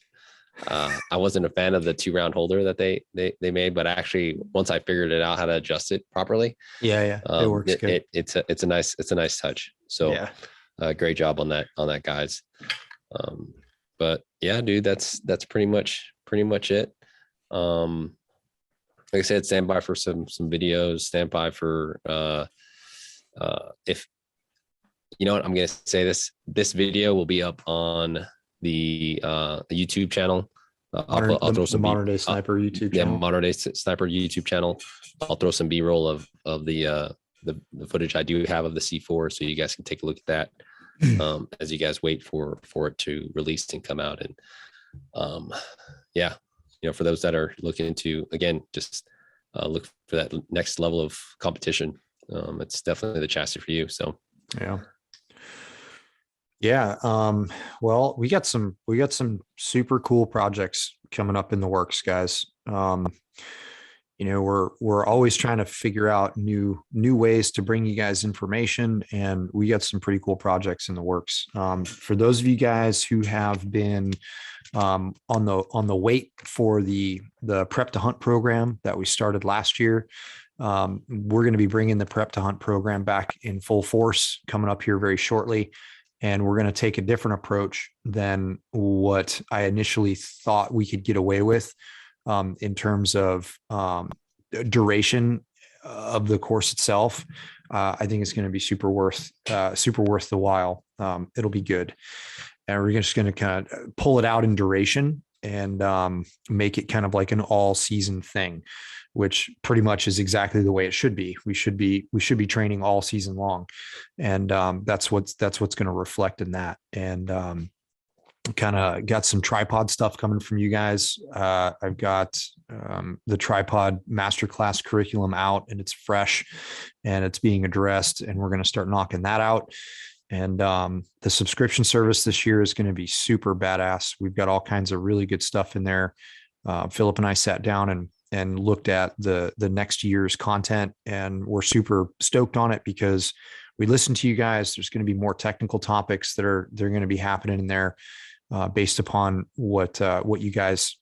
I wasn't a fan of the 2-round holder that they made, but actually once I figured it out how to adjust it properly, it works good. It's a nice touch. So great job on that, guys. But yeah, dude, that's pretty much it. Like I said, stand by for some videos, stand by for if you know what, I'm gonna say this video will be up on the YouTube channel. I'll throw some Modern Day Sniper YouTube channel. Yeah, Modern Day Sniper YouTube channel. I'll throw some B-roll of the footage I do have of the C4, so you guys can take a look at that as you guys wait for it to release and come out. And for those that are looking to, again, just look for that next level of competition, it's definitely the chassis for you. So well, we got some super cool projects coming up in the works, guys. We're always trying to figure out new ways to bring you guys information, and we got some pretty cool projects in the works. For those of you guys who have been on the wait for the Prep to Hunt program that we started last year, we're going to be bringing the Prep to Hunt program back in full force coming up here very shortly. And we're going to take a different approach than what I initially thought we could get away with in terms of duration of the course itself. I think it's going to be super worth the while. It'll be good. And we're just going to kind of pull it out in duration and make it kind of like an all season thing, which pretty much is exactly the way it should be. We should be training all season long. And that's what's going to reflect in that. And kind of got some tripod stuff coming from you guys. I've got the tripod masterclass curriculum out, and it's fresh and it's being addressed, and we're going to start knocking that out. And the subscription service this year is going to be super badass. We've got all kinds of really good stuff in there. Philip and I sat down and looked at the next year's content, and we're super stoked on it because we listened to you guys. There's going to be more technical topics they're going to be happening in there, based upon what you guys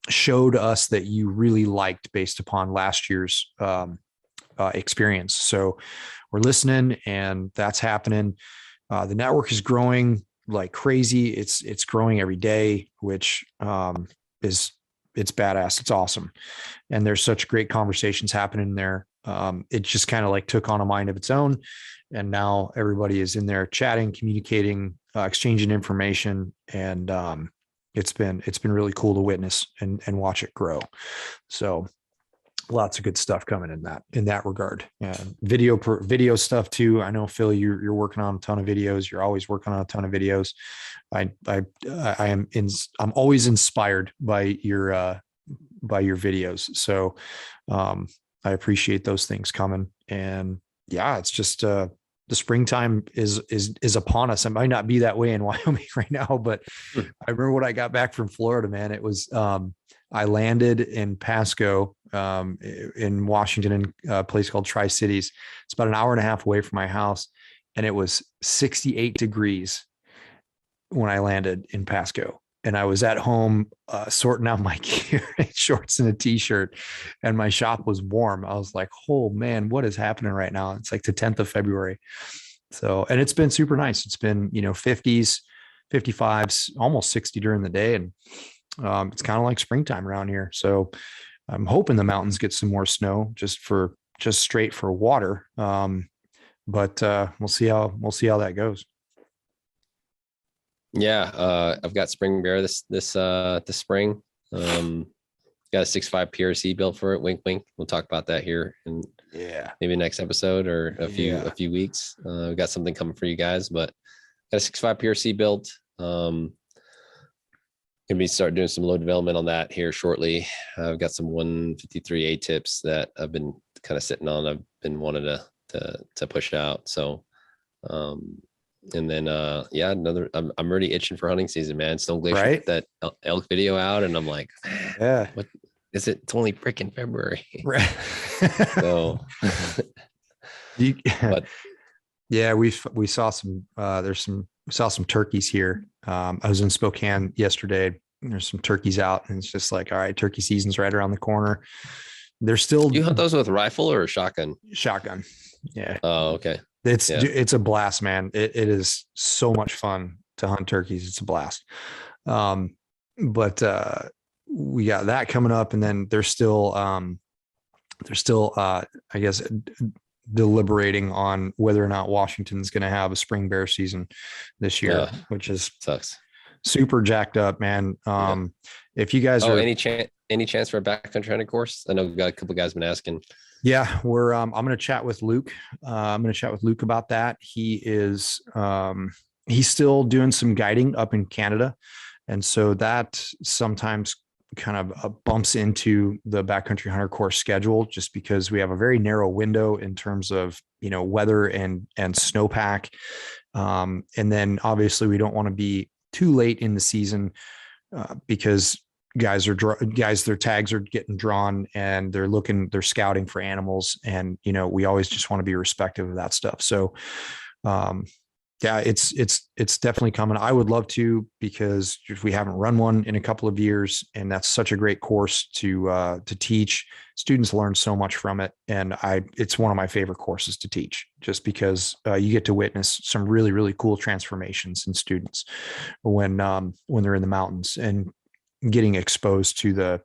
showed us that you really liked based upon last year's experience. So we're listening, and that's happening. The network is growing like crazy. It's growing every day, which it's badass. It's awesome. And there's such great conversations happening there. It just kind of like took on a mind of its own. And now everybody is in there chatting, communicating, exchanging information. And it's been really cool to witness and watch it grow. So lots of good stuff coming in that regard. And video stuff too. I know, Phil, you're working on a ton of videos. You're always working on a ton of videos. I'm always inspired by your videos. So I appreciate those things coming. And yeah, it's just the springtime is upon us. It might not be that way in Wyoming right now, but I remember when I got back from Florida, man, it was I landed in Pasco, in Washington, in a place called Tri-Cities. It's about an hour and a half away from my house. And it was 68 degrees when I landed in Pasco. And I was at home sorting out my gear, shorts and a t-shirt, and my shop was warm. I was like, oh man, what is happening right now? It's like the 10th of February. So, and it's been super nice. It's been, 50s, 55s, almost 60 during the day. And it's kind of like springtime around here. So I'm hoping the mountains get some more snow just straight for water. But we'll see how that goes. Yeah, I've got spring bear this spring. Got a 6.5 PRC built for it. Wink, wink. We'll talk about that here in maybe next episode or a few weeks. We've got something coming for you guys, but got a 6.5 PRC built. Gonna be start doing some load development on that here shortly. I've got some 153A tips that I've been kind of sitting on. I've been wanting to push out. So, and then another. I'm already itching for hunting season, man. Stone Glacier Right? put that elk video out, and I'm like, yeah, what is it? It's only freaking February. Right. So, but yeah, we saw some. We saw some turkeys here. I was in Spokane yesterday. There's some turkeys out, and it's just like, all right, turkey season's right around the corner. They're still. You hunt those with rifle or shotgun? Shotgun. Yeah. Oh, okay. It's a blast, man. It is so much fun to hunt turkeys. It's a blast. But we got that coming up, and then they're still I guess deliberating on whether or not Washington's going to have a spring bear season this year, which is sucks. Super jacked up, man. If you guys are any chance for a backcountry hunting course? I know we've got a couple guys been asking. Yeah, we're I'm going to chat with Luke. I'm going to chat with Luke about that. He's still doing some guiding up in Canada. And so that sometimes kind of bumps into the backcountry hunter course schedule, just because we have a very narrow window in terms of, weather and snowpack. And then obviously we don't want to be too late in the season because their tags are getting drawn and they're scouting for animals. And, we always just want to be respectful of that stuff. So, it's definitely coming. I would love to, because we haven't run one in a couple of years, and that's such a great course to teach. Students learn so much from it. And it's one of my favorite courses to teach, just because you get to witness some really, really cool transformations in students when they're in the mountains and getting exposed to the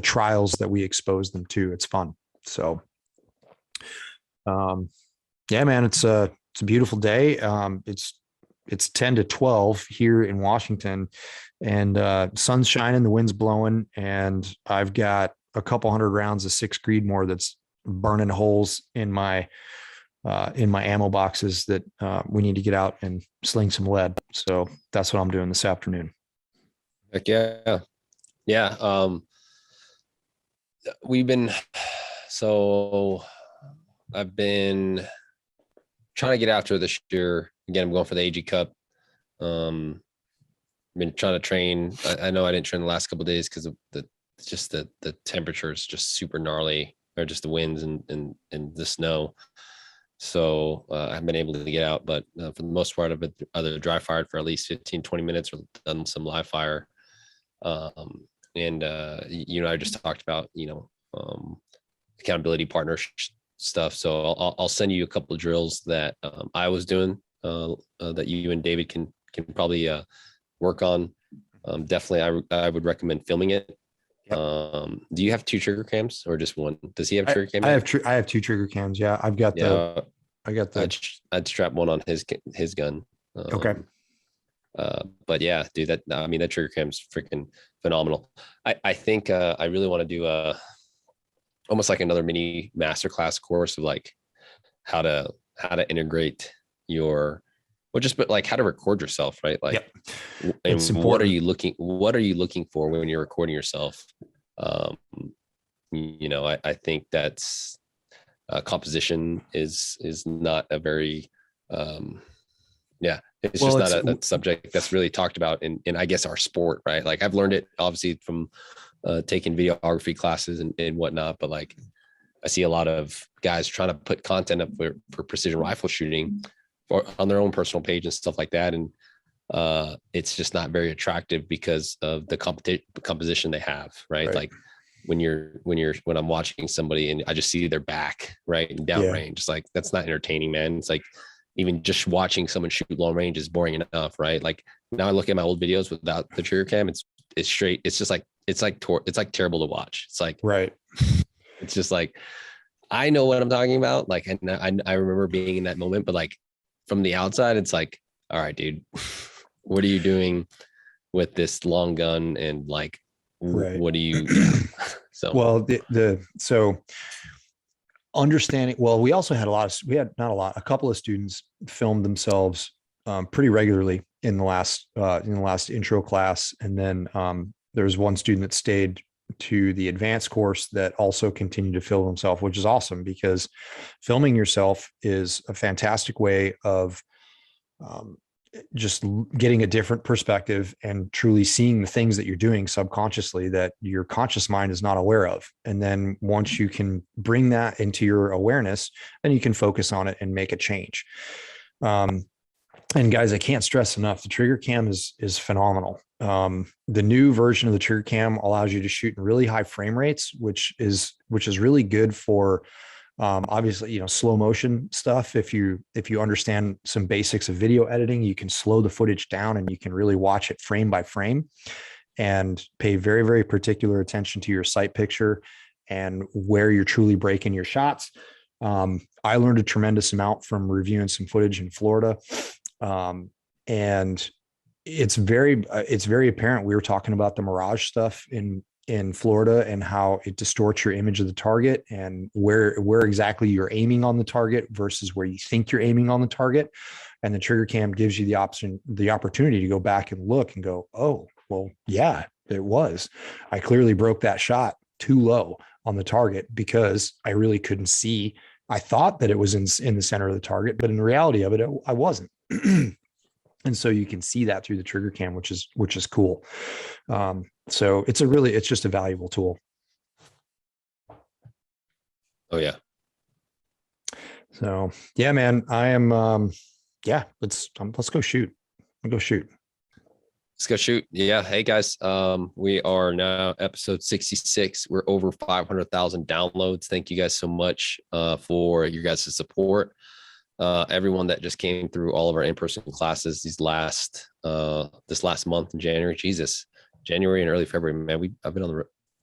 trials that we expose them to. It's fun. So, yeah, man, it's a beautiful day. it's 10 to 12 here in Washington, and sun's shining, the wind's blowing, and I've got a couple hundred rounds of 6 Creedmoor that's burning holes in my ammo boxes that we need to get out and sling some lead. So that's what I'm doing this afternoon. Heck yeah. Yeah. I've been trying to get after this year. Again, I'm going for the AG Cup. Been trying to train. I know I didn't train the last couple of days because of the temperature is just super gnarly, or just the winds and the snow. So I haven't been able to get out, but for the most part, I've been either dry fired for at least 15, 20 minutes or done some live fire. I just talked about, accountability partner stuff. So I'll send you a couple of drills that I was doing that you and David can probably work on. Definitely, I would recommend filming it. Yep. Do you have 2 trigger cams or just one? Does he have trigger cam? I have 2 trigger cams. Yeah, I'd strap one on his gun. Okay. But yeah, dude, that trigger cam's freaking phenomenal. I think I really want to do almost like another mini masterclass course of like how to integrate but how to record yourself, right? Like, yep. And what are you looking for when you're recording yourself? I think that's composition is not a very, it's just not a subject that's really talked about in I guess our sport, right? Like I've learned it obviously from taking videography classes and whatnot, but like I see a lot of guys trying to put content up for precision rifle shooting on their own personal page and stuff like that. And it's just not very attractive because of the composition they have, right? Like when I'm watching somebody and I just see their back, right, and downrange, it's like, that's not entertaining, man. It's like, even just watching someone shoot long range is boring enough, right? Like now I look at my old videos without the trigger cam, it's straight. It's just like, it's like terrible to watch. It's like, right. It's just like, I know what I'm talking about. Like, and I remember being in that moment, but like from the outside, it's like, all right, dude, what are you doing with this long gun? And like, what do you, so, well, so understanding, well, we also had a couple of students filmed themselves pretty regularly in the last intro class. And then there's one student that stayed to the advanced course that also continued to film himself, which is awesome because filming yourself is a fantastic way of just getting a different perspective and truly seeing the things that you're doing subconsciously that your conscious mind is not aware of. And then once you can bring that into your awareness, then you can focus on it and make a change. And guys, I can't stress enough, the trigger cam is phenomenal. The new version of the trigger cam allows you to shoot in really high frame rates, which is really good for obviously, slow motion stuff. If you understand some basics of video editing, you can slow the footage down and you can really watch it frame by frame and pay very, very particular attention to your sight picture and where you're truly breaking your shots. I learned a tremendous amount from reviewing some footage in Florida. And it's very apparent. We were talking about the mirage stuff in Florida and how it distorts your image of the target and where exactly you're aiming on the target versus where you think you're aiming on the target. And the trigger cam gives you the opportunity to go back and look and go, oh, well, yeah, it was. I clearly broke that shot too low on the target because I really couldn't see. I thought that it was in the center of the target, but in reality of it, I wasn't. And so you can see that through the trigger cam, which is cool. So it's just a valuable tool. Oh yeah. So yeah, man, I am, let's go shoot. Let's go shoot. Let's go shoot. Yeah. Hey guys. We are now episode 66. We're over 500,000 downloads. Thank you guys so much for your guys' support. Everyone that just came through all of our in-person classes this last month in January, January and early February, man, I've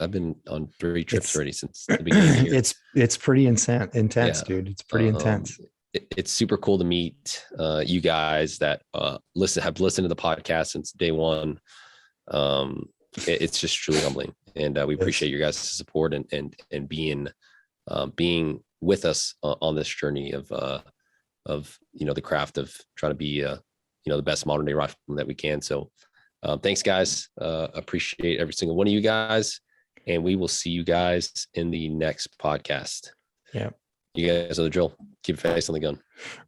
been on 3 trips already since the beginning of the year. It's pretty intense, dude. It's pretty intense. it's super cool to meet you guys that have listened to the podcast since day one. It's just truly humbling, and we appreciate your guys' support and being with us on this journey of the craft of trying to be the best modern day rifleman that we can. So thanks, guys. Appreciate every single one of you guys, and we will see you guys in the next podcast. Yeah. You guys know the drill. Keep your face on the gun.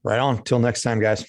Right on. Till next time, guys.